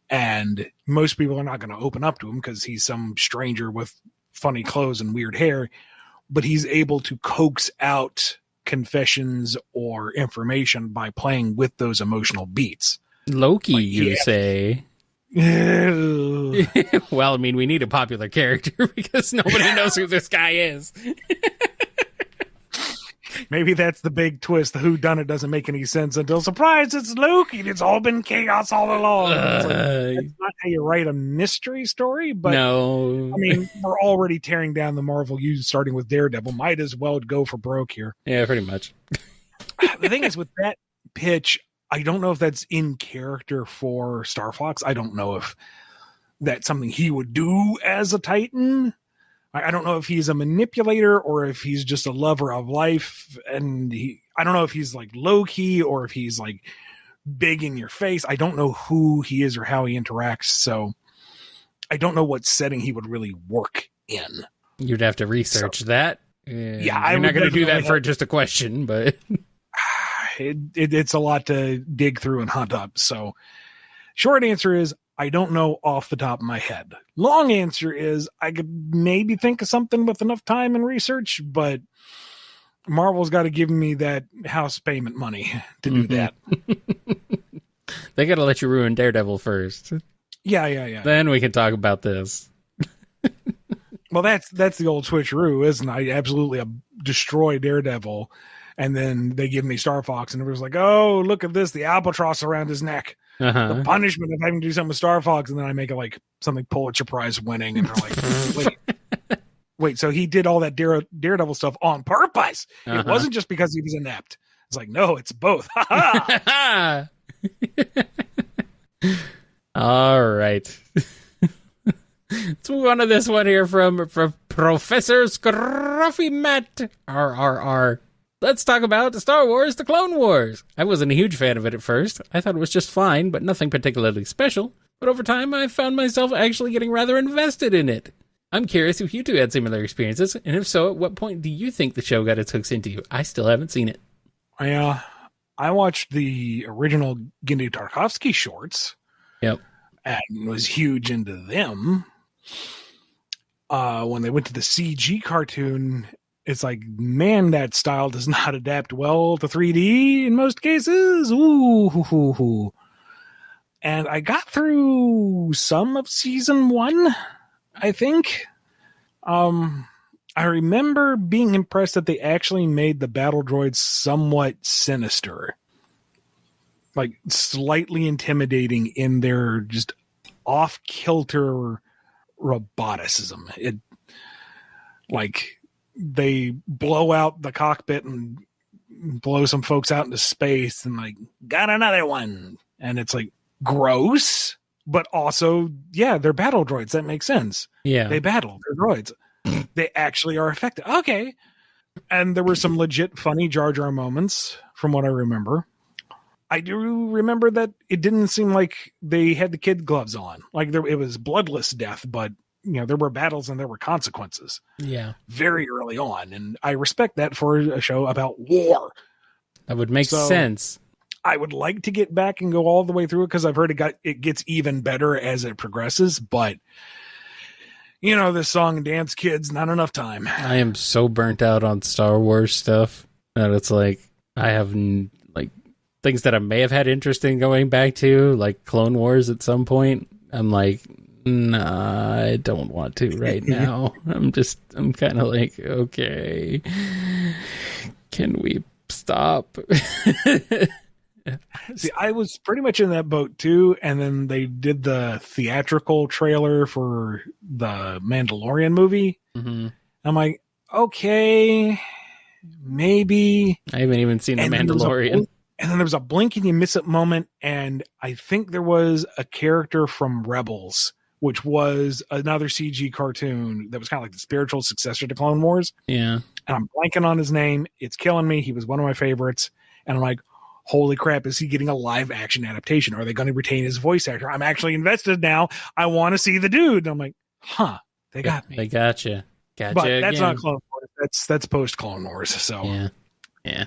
and most people are not going to open up to him because he's some stranger with funny clothes and weird hair. But he's able to coax out confessions or information by playing with those emotional beats. Loki, you say? Well, I mean, we need a popular character because nobody knows who this guy is. Maybe that's the big twist. The whodunit doesn't make any sense until, surprise, it's Loki. It's all been chaos all along. That's not how you write a mystery story, but no. I mean, we're already tearing down the Marvel U, starting with Daredevil. Might as well go for broke here. Yeah, pretty much. The thing is, with that pitch, I don't know if that's in character for Star Fox. I don't know if that's something he would do as a Titan. I don't know if he's a manipulator or if he's just a lover of life. And I don't know if he's like low key or if he's like big in your face. I don't know who he is or how he interacts. So I don't know what setting he would really work in. You'd have to research that. Yeah, you're not going to do that for have... just a question, but it's a lot to dig through and hunt up. So short answer is I don't know off the top of my head. Long answer is I could maybe think of something with enough time and research, but Marvel's got to give me that house payment money to do that. They got to let you ruin Daredevil first. Yeah. Then we can talk about this. Well, that's the old switcheroo, isn't it? I absolutely destroy Daredevil, and then they give me Star Fox, and everyone's like, "Oh, look at this! The albatross around his neck. The punishment of having to do something with Star Fox." And then I make it like something Pulitzer Prize winning, and they're like, "Wait, so he did all that Daredevil stuff on purpose? It wasn't just because he was inept." It's like, no, it's both. All right. Let's move on to this one here from Professor Scruffy Matt. RRR. Let's talk about Star Wars: The Clone Wars. I wasn't a huge fan of it at first. I thought it was just fine, but nothing particularly special. But over time, I found myself actually getting rather invested in it. I'm curious if you two had similar experiences, and if so, at what point do you think the show got its hooks into you? I still haven't seen it. I watched the original Genndy Tartakovsky shorts. Yep. And was huge into them. When they went to the CG cartoon, it's like, man, that style does not adapt well to 3D in most cases. Ooh. And I got through some of season 1, I think. I remember being impressed that they actually made the battle droids somewhat sinister. Like, slightly intimidating in their just off-kilter roboticism. It, like, they blow out the cockpit and blow some folks out into space and, like, got another one. And it's, like, gross, but also, yeah, they're battle droids. That makes sense. Yeah. They battle. They're droids. They actually are effective. Okay. And there were some legit funny Jar Jar moments from what I remember. I do remember that it didn't seem like they had the kid gloves on. Like it was bloodless death, but there were battles and there were consequences. Yeah. Very early on. And I respect that for a show about war. That would make sense. I would like to get back and go all the way through it because I've heard it gets even better as it progresses, but this song and dance kids, not enough time. I am so burnt out on Star Wars stuff that it's like I have things that I may have had interest in going back to, like Clone Wars at some point. I'm like, nah, I don't want to right now. I'm kind of like, okay, can we stop? See, I was pretty much in that boat too, and then they did the theatrical trailer for the Mandalorian movie. Mm-hmm. I'm like, okay, maybe. I haven't even seen the Mandalorian. And then there was a blink and you miss it moment, and I think there was a character from Rebels, which was another CG cartoon that was kind of like the spiritual successor to Clone Wars. Yeah. And I'm blanking on his name. It's killing me. He was one of my favorites. And I'm like, holy crap, is he getting a live action adaptation? Are they going to retain his voice actor? I'm actually invested now. I want to see the dude. And I'm like, they got me. They got you. But that's not Clone Wars. That's post Clone Wars. So yeah.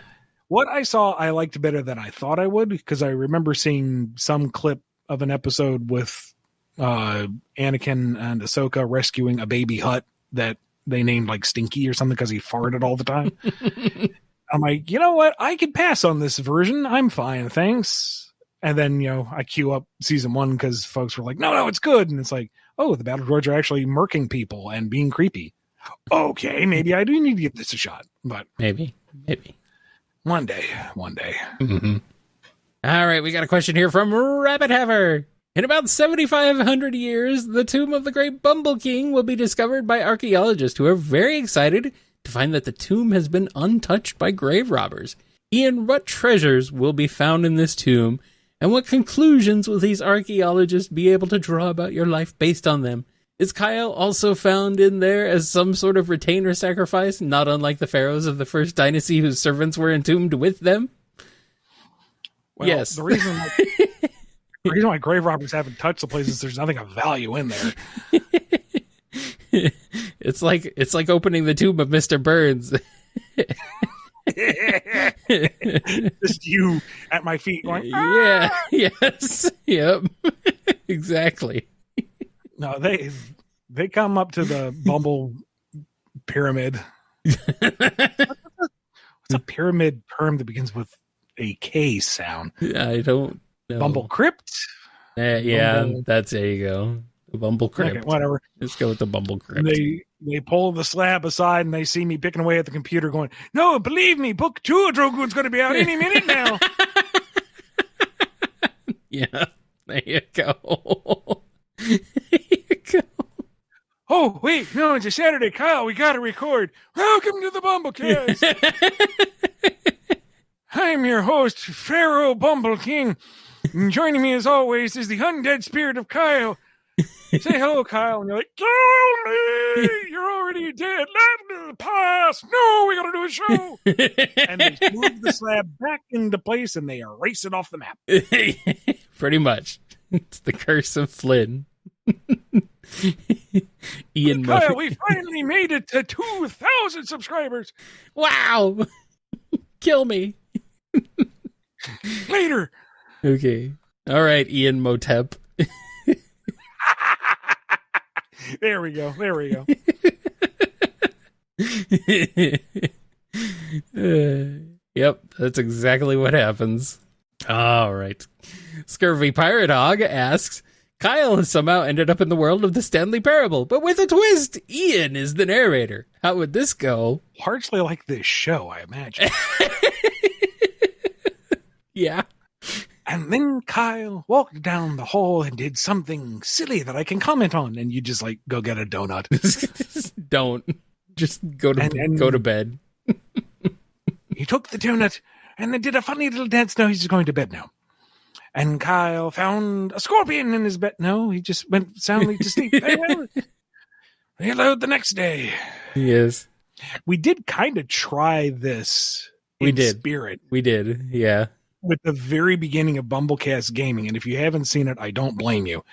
What I saw, I liked better than I thought I would, because I remember seeing some clip of an episode with Anakin and Ahsoka rescuing a baby Hutt that they named like Stinky or something because he farted all the time. I'm like, you know what? I could pass on this version. I'm fine, thanks. And then, I queue up season 1 because folks were like, no, it's good. And it's like, oh, the battle droids are actually murking people and being creepy. Okay, maybe I do need to give this a shot. But maybe. One day. Mm-hmm. All right, we got a question here from Rabbit Haver. In about 7,500 years, the tomb of the great BumbleKing will be discovered by archaeologists who are very excited to find that the tomb has been untouched by grave robbers. Ian, what treasures will be found in this tomb, and what conclusions will these archaeologists be able to draw about your life based on them? Is Kyle also found in there as some sort of retainer sacrifice, not unlike the pharaohs of the first dynasty whose servants were entombed with them? Well, yes. The reason The reason why grave robbers haven't touched the place is there's nothing of value in there. It's like opening the tomb of Mr. Burns. Just you at my feet going, Yeah. Yes. Yep. Exactly. No, they come up to the Bumble pyramid. What's a pyramid term that begins with a K sound? I don't know. Bumble crypt? Yeah, Bumble... there you go. The Bumble crypt. Okay, whatever. Let's go with the Bumble crypt. They pull the slab aside and they see me picking away at the computer going, no, believe me, book 2 of Drogoon's going to be out any minute now. Yeah, there you go. There you go. Oh, wait, no, it's a Saturday. Kyle, we got to record. Welcome to the BumbleKast. I'm your host, Pharaoh BumbleKing. And joining me as always is the undead spirit of Kyle. Say hello, Kyle. And you're like, kill me. You're already dead. Let me pass. No, we got to do a show. And they move the slab back into place and they erase it off the map. Pretty much. It's the curse of Flynn. Ianmotep. Kyle, we finally made it to 2,000 subscribers. Wow. Kill me. Later. Okay. All right, Ianmotep. There we go. Yep, that's exactly what happens. All right. Scurvy Pirate Hog asks, Kyle has somehow ended up in the world of the Stanley Parable, but with a twist. Ian is the narrator. How would this go? Largely like this show, I imagine. Yeah. And then Kyle walked down the hall and did something silly that I can comment on. And you just like go get a donut. Don't. Just go to bed. He took the donut and then did a funny little dance. No, he's just going to bed now. And Kyle found a scorpion in his bed. No, he just went soundly to sleep. Very well. Reload the next day. Yes. We did kind of try this spirit. We did, yeah. With the very beginning of BumbleKast Gaming. And if you haven't seen it, I don't blame you.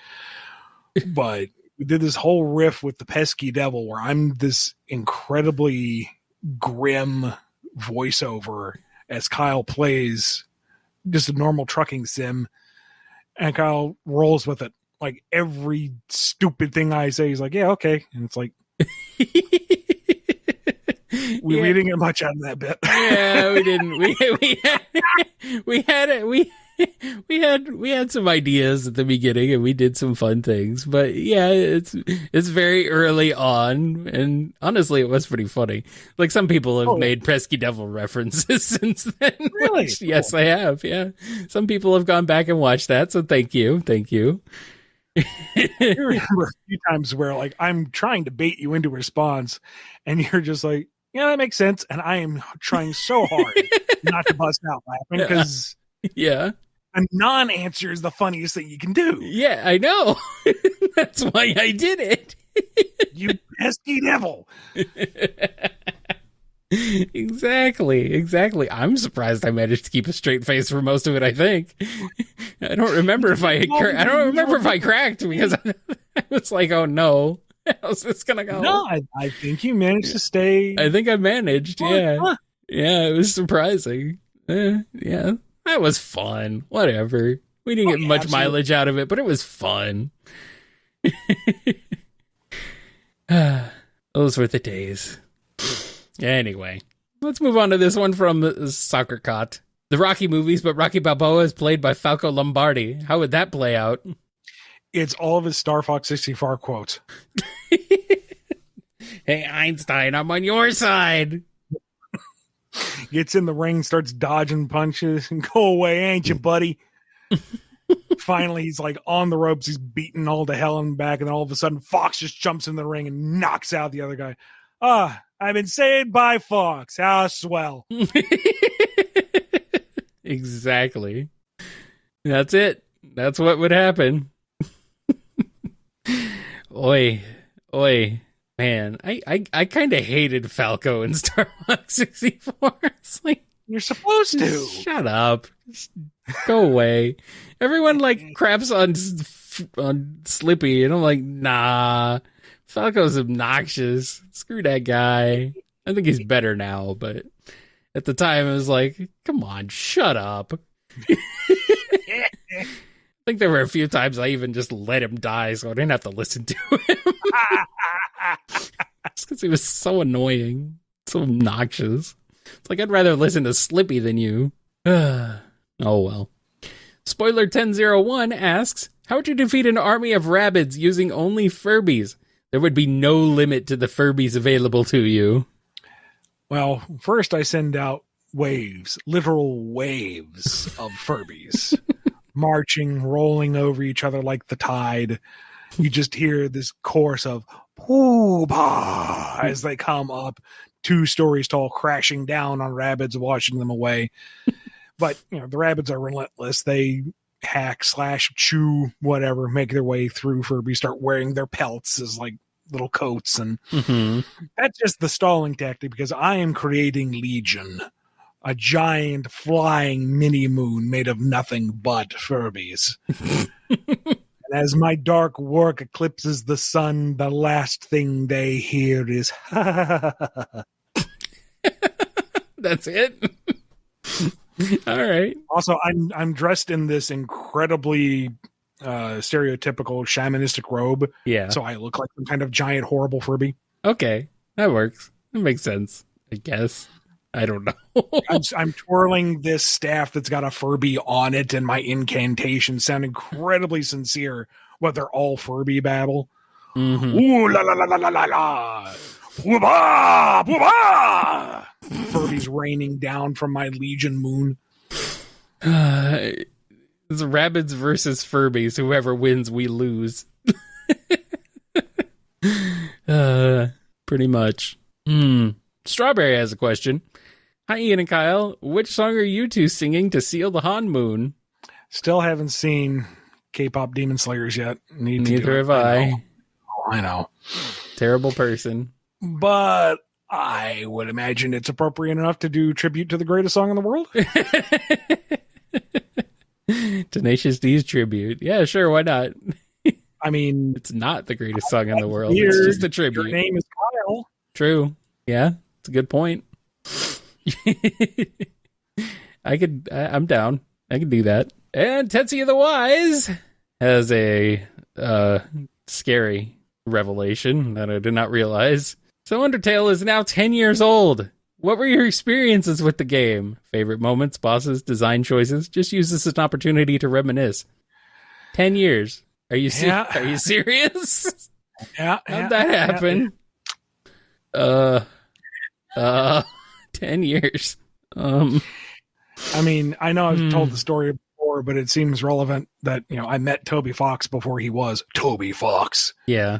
But we did this whole riff with the pesky devil where I'm this incredibly grim voiceover as Kyle plays just a normal trucking sim, and Kyle rolls with it. Like every stupid thing I say, he's like, yeah, okay. And it's like, we didn't get much out of that bit. Yeah, we didn't. We had some ideas at the beginning, and we did some fun things. But yeah, it's very early on, and honestly, it was pretty funny. Like some people have made Pesky Devil references since then. Really? Which, yes, I have. Yeah, some people have gone back and watched that. So thank you. I remember a few times where like I'm trying to bait you into a response, and you're just like, yeah, that makes sense. And I am trying so hard not to bust out laughing because yeah, a non-answer is the funniest thing you can do. Yeah, I know. That's why I did it. You pesky devil. Exactly. I'm surprised I managed to keep a straight face for most of it. I think I don't remember if I cracked because I was like, oh no. How's this gonna go? No, I think you managed to stay. I think I managed. Yeah. Huh. Yeah, it was surprising. Yeah, that was fun. Whatever. We didn't get much mileage out of it, but it was fun. Those were the days. Anyway, let's move on to this one from Soccer Cot. The Rocky movies, but Rocky Balboa is played by Falco Lombardi. How would that play out? It's all of his Star Fox 64 quotes. Hey, Einstein, I'm on your side. Gets in the ring, starts dodging punches, and go away, ain't you, buddy? Finally, he's like on the ropes. He's beaten all to hell and back, and then all of a sudden, Fox just jumps in the ring and knocks out the other guy. I've been saved by Fox. How swell. Exactly. That's it. That's what would happen. Oi. Man, I kind of hated Falco in Star Fox 64. It's like, you're supposed to. Shut up. Go away. Everyone like craps on Slippy, and I'm like, nah. Falco's obnoxious. Screw that guy. I think he's better now, but at the time I was like, come on, shut up. I think there were a few times I even just let him die so I didn't have to listen to him. Just because he was so annoying, so obnoxious. It's like I'd rather listen to Slippy than you. Oh well. Spoiler 1001 asks, how would you defeat an army of rabbids using only Furbies? There would be no limit to the Furbies available to you. Well, first I send out waves, literal waves of Furbies, marching, rolling over each other like the tide. You just hear this chorus of "Pooh-bah" as they come up 2 stories tall, crashing down on rabbids, washing them away. But, the rabbids are relentless. They hack, slash, chew, whatever, make their way through Furby, start wearing their pelts as like little coats. And that's just the stalling tactic because I am creating Legion, a giant flying mini moon made of nothing but Furbies. And as my dark work eclipses the sun, the last thing they hear is That's it? All right. Also, I'm dressed in this incredibly stereotypical shamanistic robe. Yeah. So I look like some kind of giant, horrible Furby. Okay. That works. That makes sense, I guess. I don't know. I'm twirling this staff that's got a Furby on it, and my incantations sound incredibly sincere, but they're all Furby babble. Ooh la la la la la la la. Whoop-ah! Whoop-ah! Furby's raining down from my Legion moon. It's Rabbids versus Furbies. Whoever wins, we lose. Pretty much. Strawberry has a question. Hi, Ian and Kyle. Which song are you two singing to seal the Han Moon? Still haven't seen K-pop Demon Slayers yet. Neither have I. I know. Terrible person. But I would imagine it's appropriate enough to do tribute to the greatest song in the world. Tenacious D's tribute. Yeah, sure. Why not? I mean, it's not the greatest song in the world. Weird. It's just a tribute. Your name is Kyle. True. Yeah, it's a good point. I'm down. I can do that. And Tetsuya the Wise has a scary revelation that I did not realize. So Undertale is now 10 years old. What were your experiences with the game? Favorite moments, bosses, design choices? Just use this as an opportunity to remainice. 10 years. Are you Are you serious? Yeah. How'd that happen? 10 years. I mean, I know I've told the story before, but it seems relevant that, I met Toby Fox before he was Toby Fox. Yeah.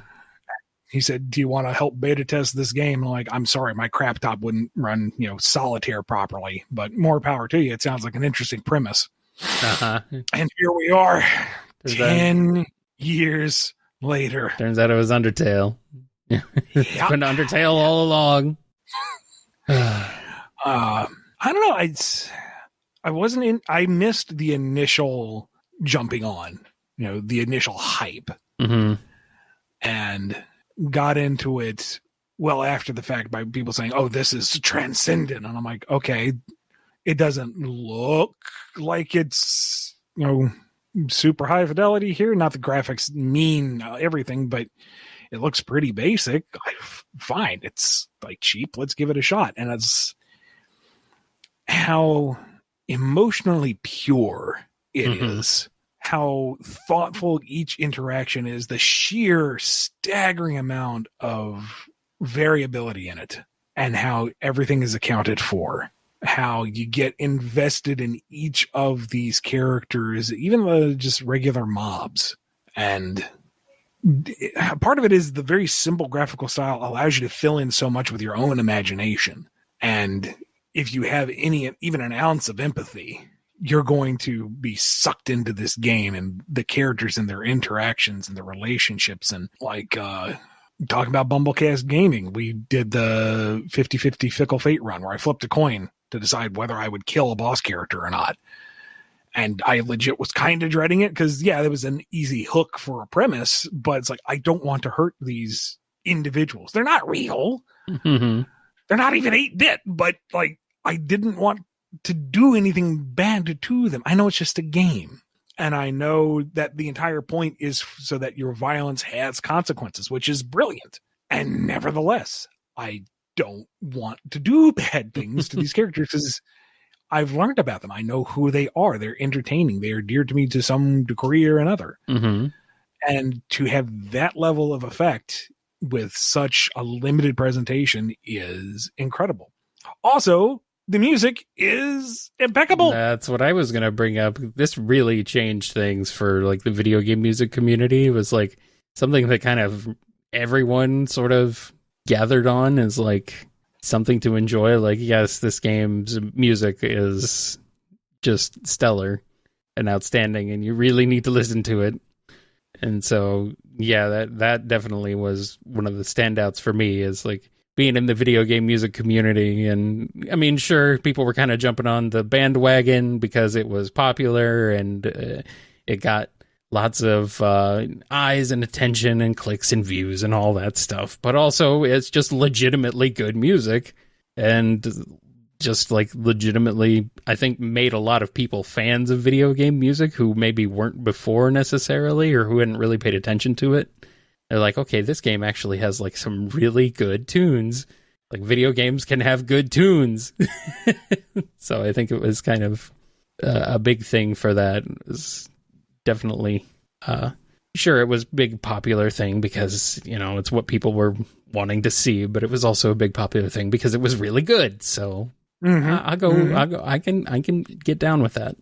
He said, do you want to help beta test this game? I'm like, I'm sorry, my crap top wouldn't run, solitaire properly, but more power to you. It sounds like an interesting premise. And here we are, 10 years later. Turns out it was Undertale. It's been Undertale all along. I don't know. I missed the initial jumping on, the initial hype. And got into it well after the fact by people saying, oh, this is transcendent. And I'm like, okay, it doesn't look like it's, super high fidelity here. Not the graphics mean everything, but it looks pretty basic. Fine. It's like cheap. Let's give it a shot. And it's how emotionally pure it is. How thoughtful each interaction is, the sheer staggering amount of variability in it, and how everything is accounted for, how you get invested in each of these characters, even the just regular mobs. And part of it is the very simple graphical style allows you to fill in so much with your own imagination. And if you have even an ounce of empathy, you're going to be sucked into this game and the characters and their interactions and the relationships. And like, talking about BumbleKast Gaming, we did the 50-50 Fickle Fate run where I flipped a coin to decide whether I would kill a boss character or not. And I legit was kind of dreading it because, yeah, there was an easy hook for a premise, but it's like, I don't want to hurt these individuals. They're not real. Mm-hmm. They're not even 8-bit, but like, I didn't want to do anything bad to them. I know it's just a game. And I know that the entire point is so that your violence has consequences, which is brilliant. And nevertheless, I don't want to do bad things to these characters because I've learned about them. I know who they are. They're entertaining. They are dear to me to some degree or another. Mm-hmm. And to have that level of effect with such a limited presentation is incredible. Also, the music is impeccable. That's what I was going to bring up. This really changed things for like the video game music community. It was like something that kind of everyone sort of gathered on as like something to enjoy. Like, yes, this game's music is just stellar and outstanding, and you really need to listen to it. And so, yeah, that definitely was one of the standouts for me, is like being in the video game music community. And I mean, sure, people were kind of jumping on the bandwagon because it was popular and it got lots of eyes and attention and clicks and views and all that stuff. But also, it's just legitimately good music, and just like legitimately, I think, made a lot of people fans of video game music who maybe weren't before necessarily, or who hadn't really paid attention to it. They're like, okay, this game actually has like some really good tunes. Like, video games can have good tunes. So I think it was kind of a big thing for that. It was definitely, sure, it was a big popular thing because, you know, it's what people were wanting to see, but it was also a big popular thing because it was really good. So I can get down with that.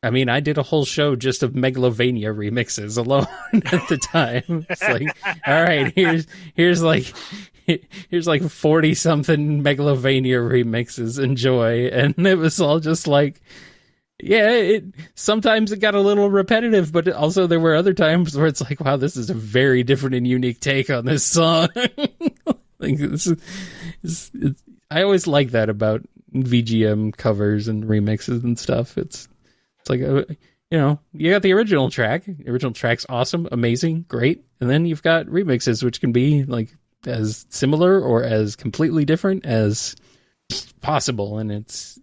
I mean, I did a whole show just of Megalovania remixes alone at the time. It's like, all right, here's like 40 something Megalovania remixes. Enjoy. And it was all just like, yeah, sometimes it got a little repetitive, but also there were other times where it's like, wow, this is a very different and unique take on this song. Like, I always like that about VGM covers and remixes and stuff. It's like, you know, you got the original track. The original track's awesome, amazing, great. And then you've got remixes, which can be like as similar or as completely different as possible. And it's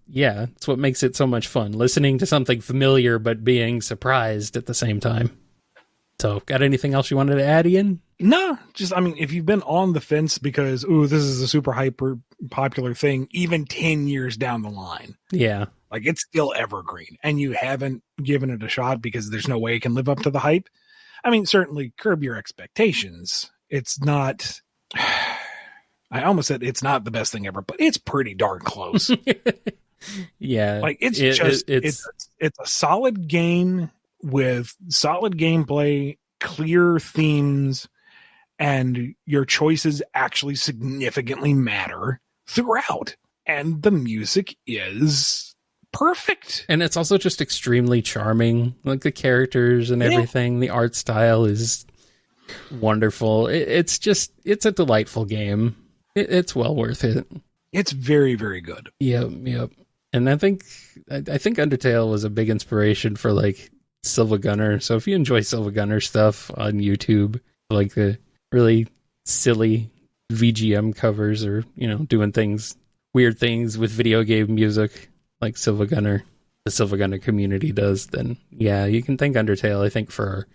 what makes it so much fun, listening to something familiar but being surprised at the same time. So, got anything else you wanted to add, Ian? No, just, I mean, if you've been on the fence because, ooh, this is a super hyper popular thing, even 10 years down the line. Yeah. Like, it's still evergreen, and you haven't given it a shot because there's no way it can live up to the hype. I mean, certainly curb your expectations. It's not, I almost said it's not the best thing ever, but it's pretty darn close. Yeah. Like, it's a solid game with solid gameplay, clear themes, and your choices actually significantly matter throughout. And the music is perfect. And it's also just extremely charming. Like, the characters and everything. The art style is wonderful. It's a delightful game. It's well worth it. It's very, very good. Yep. And I think Undertale was a big inspiration for like Silva Gunner. So if you enjoy Silva Gunner stuff on YouTube, like the really silly VGM covers, or, you know, doing weird things with video game music like Silva Gunner, the Silva Gunner community does, then yeah, you can thank Undertale, I think, for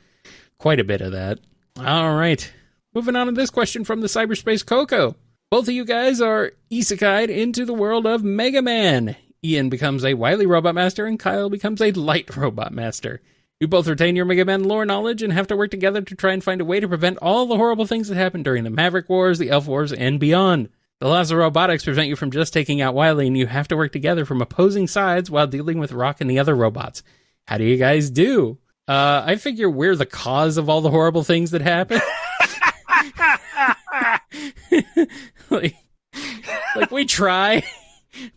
quite a bit of that. All right. Moving on to this question from the Cyberspace Coco. Both of you guys are isekai'd into the world of Mega Man. Ian becomes a wily robot master and Kyle becomes a light robot master. You both retain your Mega Man lore knowledge and have to work together to try and find a way to prevent all the horrible things that happened during the Maverick Wars, the Elf Wars, and beyond. The laws of robotics prevent you from just taking out Wily, and you have to work together from opposing sides while dealing with Rock and the other robots. How do you guys do? I figure we're the cause of all the horrible things that happen. like we try,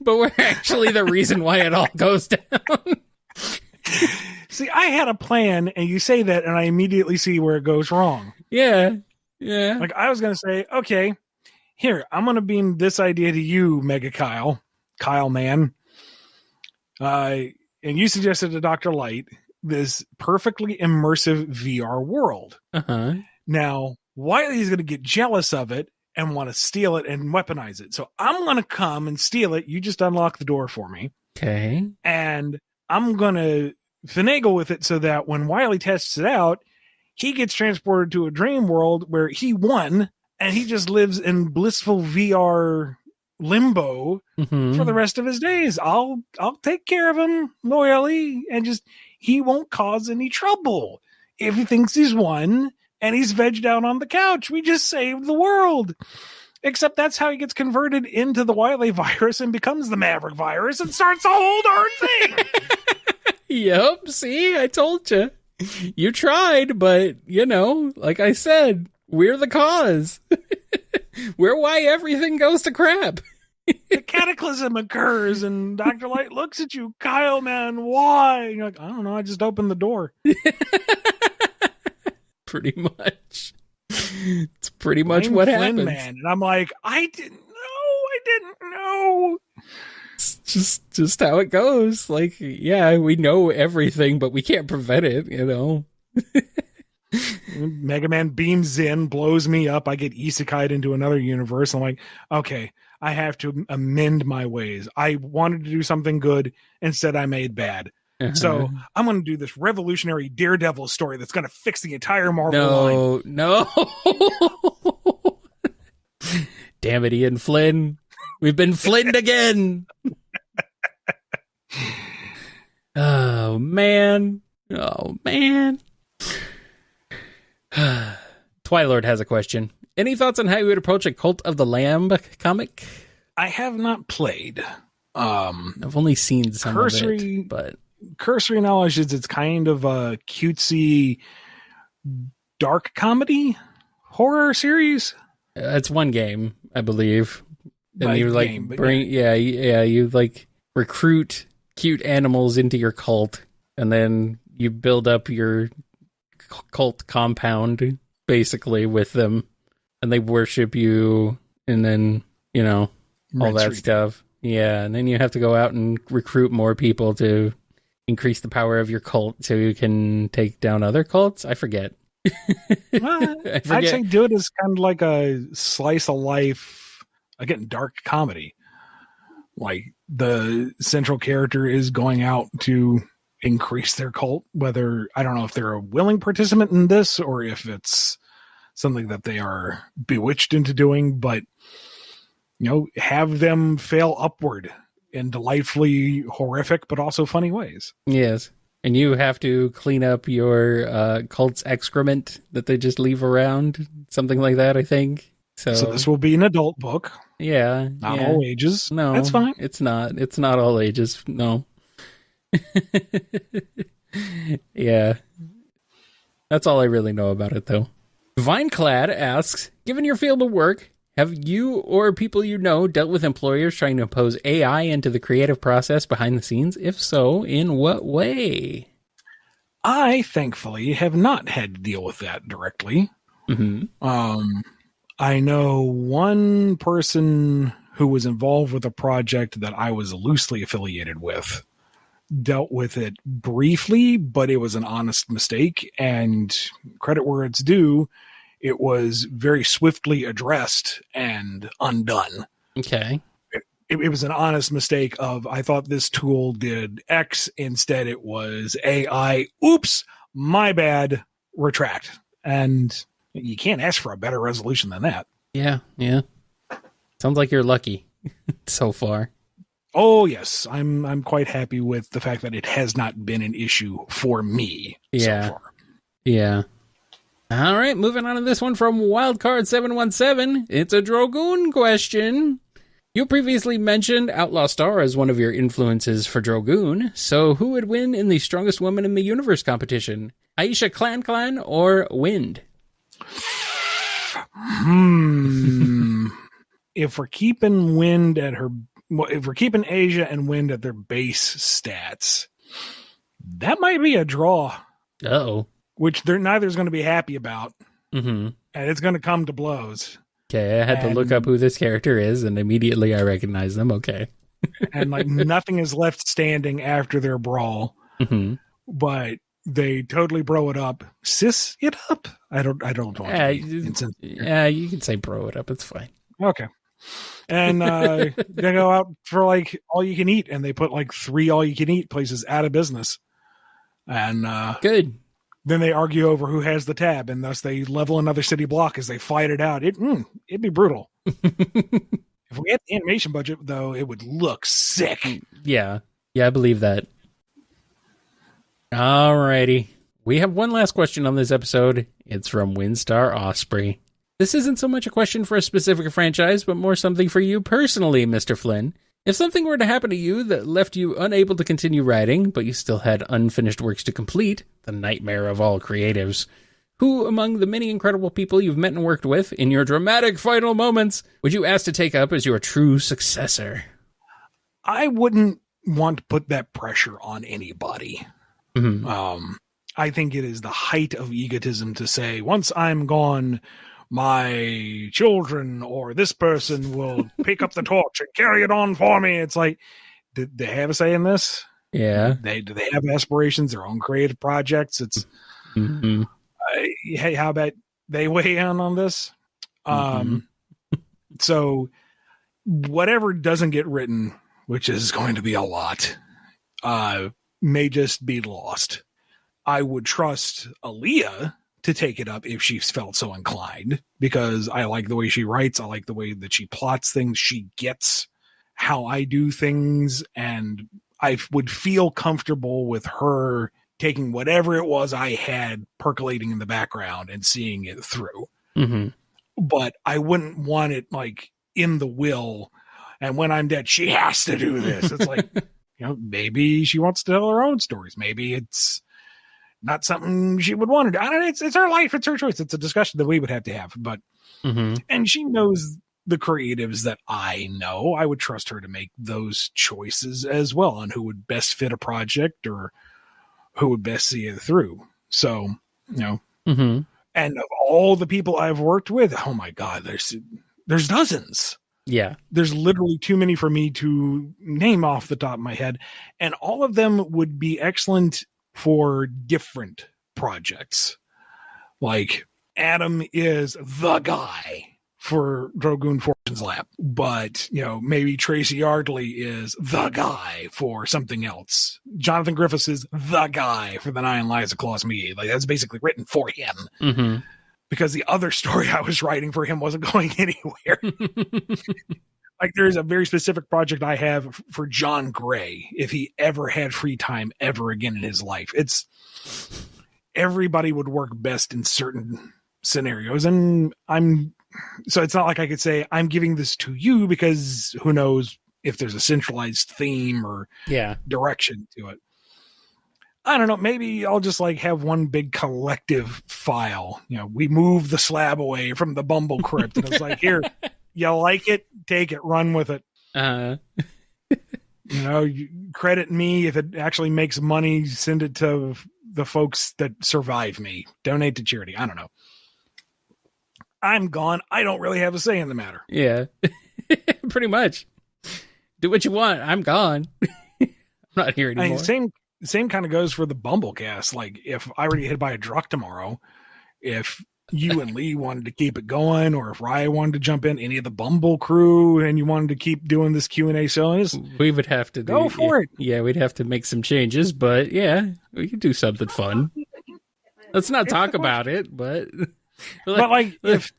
but we're actually the reason why it all goes down. See, I had a plan, and you say that, and I immediately see where it goes wrong. Yeah. Like, I was going to say, okay, here, I'm going to beam this idea to you, Mega Kyle man. and you suggested to Dr. Light this perfectly immersive VR world. Uh-huh. Now, Wiley's going to get jealous of it and want to steal it and weaponize it. So I'm going to come and steal it. You just unlock the door for me. Okay. And I'm going to finagle with it so that when Wiley tests it out, he gets transported to a dream world where he won and he just lives in blissful VR limbo for the rest of his days. I'll take care of him loyally and just he won't cause any trouble. If he thinks he's won and he's vegged out on the couch, we just saved the world. Except that's how he gets converted into the Wiley virus and becomes the Maverick virus and starts the whole darn thing. Yep, see, I told you. You tried, but, like I said, we're the cause. We're why everything goes to crap. The cataclysm occurs, and Dr. Light looks at you, Kyle, man, why? And you're like, I don't know, I just opened the door. Pretty much. It's pretty much what Flynn, happens. Man. And I'm like, I didn't know. It's just how it goes. Like, yeah, we know everything, but we can't prevent it, Mega Man beams in, blows me up. I get isekai'd into another universe. I'm like, okay, I have to amend my ways. I wanted to do something good. Instead, I made bad. Uh-huh. So I'm going to do this revolutionary Daredevil story that's going to fix the entire Marvel line. No. Damn it, Ian Flynn. We've been Flynned again. Oh, man. Twilord has a question. Any thoughts on how you would approach a Cult of the Lamb comic? I have not played. I've only seen some of it, but cursory knowledge is it's kind of a cutesy dark comedy horror series. It's one game, I believe. And you you recruit cute animals into your cult, and then you build up your cult compound basically with them, and they worship you, and then all that stuff. Yeah, and then you have to go out and recruit more people to increase the power of your cult so you can take down other cults. I forget. I'd say do it as kind of like a slice of life, again, dark comedy. Like the central character is going out to increase their cult, whether, I don't know if they're a willing participant in this or if it's something that they are bewitched into doing, but have them fail upward in delightfully horrific but also funny ways. Yes. And you have to clean up your cult's excrement that they just leave around. Something like that, I think. So this will be an adult book. Yeah. Not all ages. No. That's fine. It's not. It's not all ages. No. Yeah. That's all I really know about it, though. Vineclad asks, given your field of work, have you or people you know dealt with employers trying to impose AI into the creative process behind the scenes? If so, in what way? I, thankfully, have not had to deal with that directly. Mm-hmm. I know one person who was involved with a project that I was loosely affiliated with dealt with it briefly, but it was an honest mistake, and credit where it's due, it was very swiftly addressed and undone. Okay. It was an honest mistake of, I thought this tool did X, instead it was AI. Oops, my bad, retract. And you can't ask for a better resolution than that. Yeah. Sounds like you're lucky so far. Oh, yes. I'm quite happy with the fact that it has not been an issue for me so far. Yeah. All right, moving on to this one from Wildcard717. It's a Drogoon question. You previously mentioned Outlaw Star as one of your influences for Drogoon, so who would win in the Strongest Woman in the Universe competition? Aisha Clan or Wind? If we're keeping Wind at her, if we're keeping Asia and Wind at their base stats, that might be a draw. Uh-oh. Which neither's going to be happy about. Mm-hmm. And it's going to come to blows. Okay, I had to look up who this character is, and immediately I recognize them. Okay. and like nothing is left standing after their brawl. Mm-hmm. But they totally bro it up. Sis it up? I don't want to be insensitive. Yeah, you can say bro it up. It's fine. Okay. And they go out for like all you can eat, and they put like 3 all you can eat places out of business. And good. Then they argue over who has the tab, and thus they level another city block as they fight it out. It'd be brutal. If we had the animation budget, though, it would look sick. Yeah, I believe that. Alrighty. We have one last question on this episode. It's from Windstar Osprey. This isn't so much a question for a specific franchise, but more something for you personally, Mr. Flynn. If something were to happen to you that left you unable to continue writing, but you still had unfinished works to complete, the nightmare of all creatives, who among the many incredible people you've met and worked with in your dramatic final moments would you ask to take up as your true successor? I wouldn't want to put that pressure on anybody. Mm-hmm. I think it is the height of egotism to say, once I'm gone, my children or this person will pick up the torch and carry it on for me. It's like, did they have a say in this? Yeah. Do they have aspirations, their own creative projects? It's, hey, how about they weigh in on this? So whatever doesn't get written, which is going to be a lot, may just be lost. I would trust Aaliyah to take it up if she felt so inclined, because I like the way she writes. I like the way that she plots things. She gets how I do things, and I would feel comfortable with her taking whatever it was I had percolating in the background and seeing it through. Mm-hmm. But I wouldn't want it like in the will, and when I'm dead, she has to do this. It's like, maybe she wants to tell her own stories. Maybe it's not something she would want to do. I don't know. It's her life. It's her choice. It's a discussion that we would have to have. But, and she knows the creatives that I know. I would trust her to make those choices as well on who would best fit a project or who would best see it through. So, and of all the people I've worked with, oh my God, there's dozens. Yeah. There's literally too many for me to name off the top of my head. And all of them would be excellent for different projects. Like Adam is the guy for Drogoon Fortune's Lap, but maybe Tracy Yardley is the guy for something else. Jonathan Griffiths is the guy for the 9 Lives of Klaus Mead. Like, that's basically written for him, because the other story I was writing for him wasn't going anywhere. Like, there's a very specific project I have for John Gray, if he ever had free time ever again in his life. It's everybody would work best in certain scenarios. And so it's not like I could say, I'm giving this to you, because who knows if there's a centralized theme or direction to it. I don't know. Maybe I'll just like have one big collective file. We move the slab away from the Bumble Crypt, and it's like, here, you like it, take it, run with it. You credit me if it actually makes money. Send it to the folks that survive me. Donate to charity. I don't know. I'm gone. I don't really have a say in the matter. Yeah, pretty much. Do what you want. I'm gone. I'm not here anymore. Same kind of goes for the BumbleKast. Like, if I were to get hit by a truck tomorrow, if you and Lee wanted to keep it going, or if Raya wanted to jump in, any of the Bumble crew, and you wanted to keep doing this Q&A shows, we would have to go for it. Yeah, we'd have to make some changes, but yeah, we could do something fun. Let's not talk about it, but if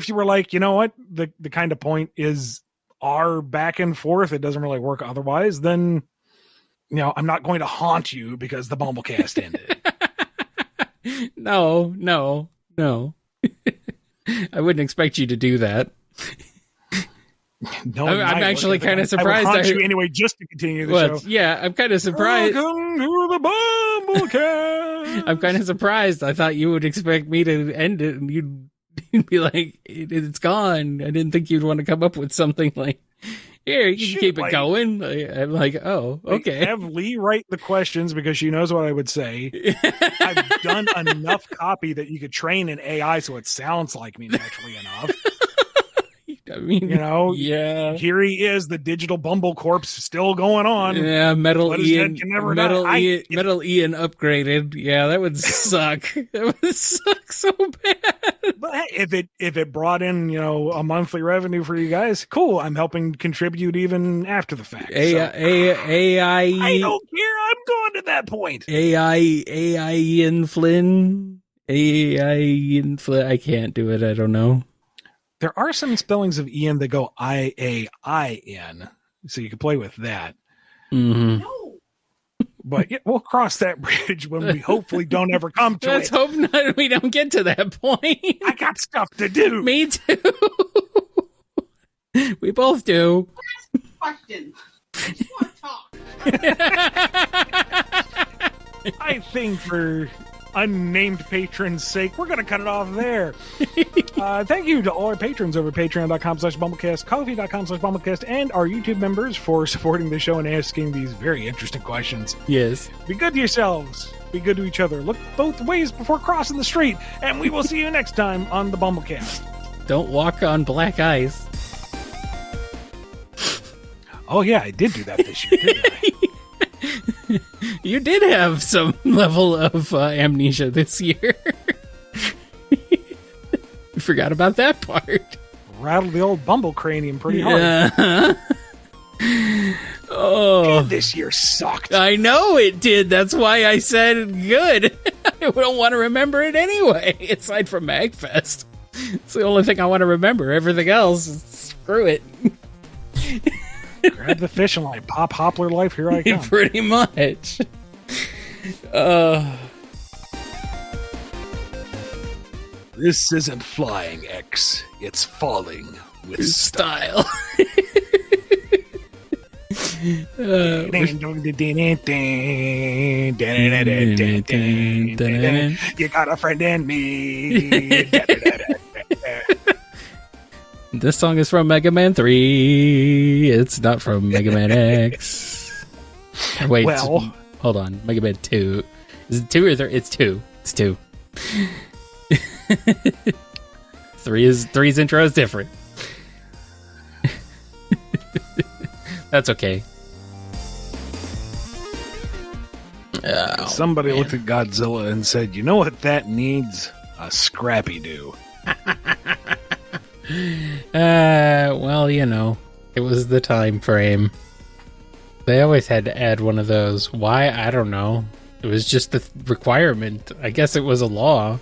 you were like, you know what, the kind of point is our back and forth, it doesn't really work otherwise, then I'm not going to haunt you because the BumbleKast ended. No. I wouldn't expect you to do that. No, I'm actually kind of surprised. I would haunt you anyway, just to continue the show. Yeah, I'm kind of surprised. Welcome to the BumbleKast. I'm kind of surprised. I thought you would expect me to end it, and you'd be like, "It's gone." I didn't think you'd want to come up with something like, "Here, you can keep it going." I'm like, "Oh, okay." Have Lee write the questions, because she knows what I would say. I've done enough copy that you could train an AI so it sounds like me naturally enough. I mean, yeah. Here he is, the digital Bumble corpse still going on. Yeah, Metal But his Ian, head can never Metal die. Ian, Metal Ian upgraded. Yeah, that would suck. That would suck so bad. But hey, if it brought in, a monthly revenue for you guys, cool. I'm helping contribute even after the fact. AI. I don't care. I'm going to that point. AI Ian Flynn. AI Ian Flynn. I can't do it. I don't know. There are some spellings of Ian that go IAIN, so you can play with that. Mm-hmm. No. But yeah, we'll cross that bridge when we hopefully don't ever come to Let's it. hope not. We don't get to that point. I got stuff to do. Me too. We both do. Question. I just want to talk. I think for unnamed patrons' sake, we're going to cut it off there. Thank you to all our patrons over patreon.com/BumbleKast, coffee.com/BumbleKast, and our YouTube members for supporting the show and asking these very interesting questions. Yes. Be good to yourselves. Be good to each other. Look both ways before crossing the street, and we will see you next time on the BumbleKast. Don't walk on black ice. Oh, yeah, I did do that this year, didn't I? You did have some level of amnesia this year. We forgot about that part. Rattled the old Bumble cranium pretty hard. Oh, And this year sucked. I know it did. That's why I said good. I don't want to remember it anyway, aside from MagFest. It's the only thing I want to remember. Everything else, screw it. Grab the fishing line. Pop Hoppler life, here I come. Pretty much. This isn't flying, X. It's falling with Style. You got a friend in me. This song is from Mega Man 3. It's not from Mega Man X. Wait, Well. hold on. Mega Man 2. Is it 2 or 3? It's 2. It's 2. 3's intro is different. That's okay. Oh, Somebody man. looked at Godzilla and said, "You know what that needs? A Scrappy Doo." Well, it was the time frame. They always had to add one of those. Why? I don't know. It was just the requirement. I guess it was a law.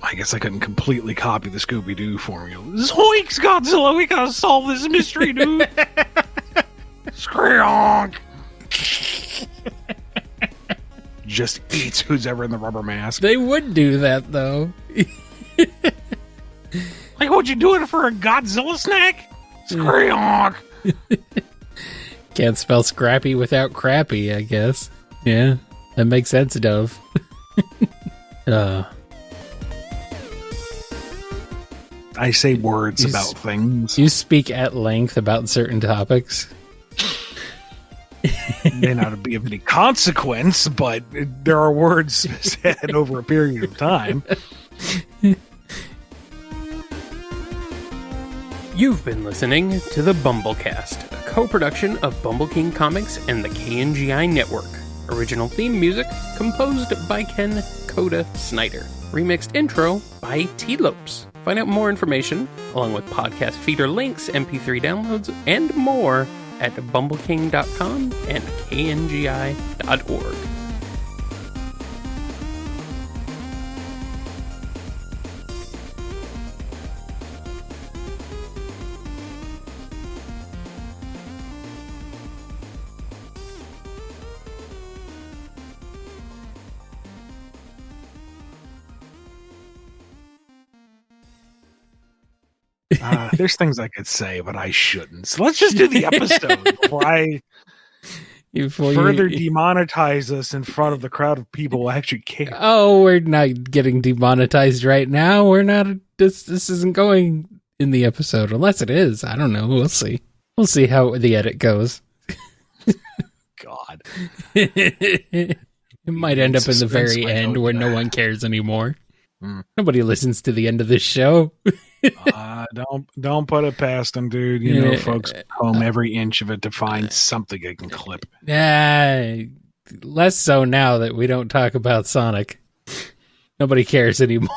I guess I couldn't completely copy the Scooby-Doo formula. Zoinks, Godzilla! We gotta solve this mystery, dude! Skronk! Just eats who's ever in the rubber mask. They would do that, though. Like, would you do it for a Godzilla snack? Skronk! Can't spell scrappy without crappy, I guess. Yeah, that makes sense, Dove. I say words about things. You speak at length about certain topics. May not be of any consequence, but there are words said over a period of time. You've been listening to the BumbleKast, a co-production of BumbleKing Comics and the KNGI Network. Original theme music composed by Ken Coda Snyder. Remixed intro by T-Lopes. Find out more information, along with podcast feeder links, MP3 downloads, and more at bumbleking.com and kngi.org. There's things I could say, but I shouldn't. So let's just do the episode before I further demonetize us in front of the crowd of people who actually care. Oh, we're not getting demonetized right now. We're not. This isn't going in the episode, unless it is. I don't know. We'll see. We'll see how the edit goes. God. It might end up in the very end where no one cares anymore. Nobody listens to the end of this show. Don't put it past them, dude. You know, folks comb every inch of it to find something they can clip. Less so now that we don't talk about Sonic. Nobody cares anymore.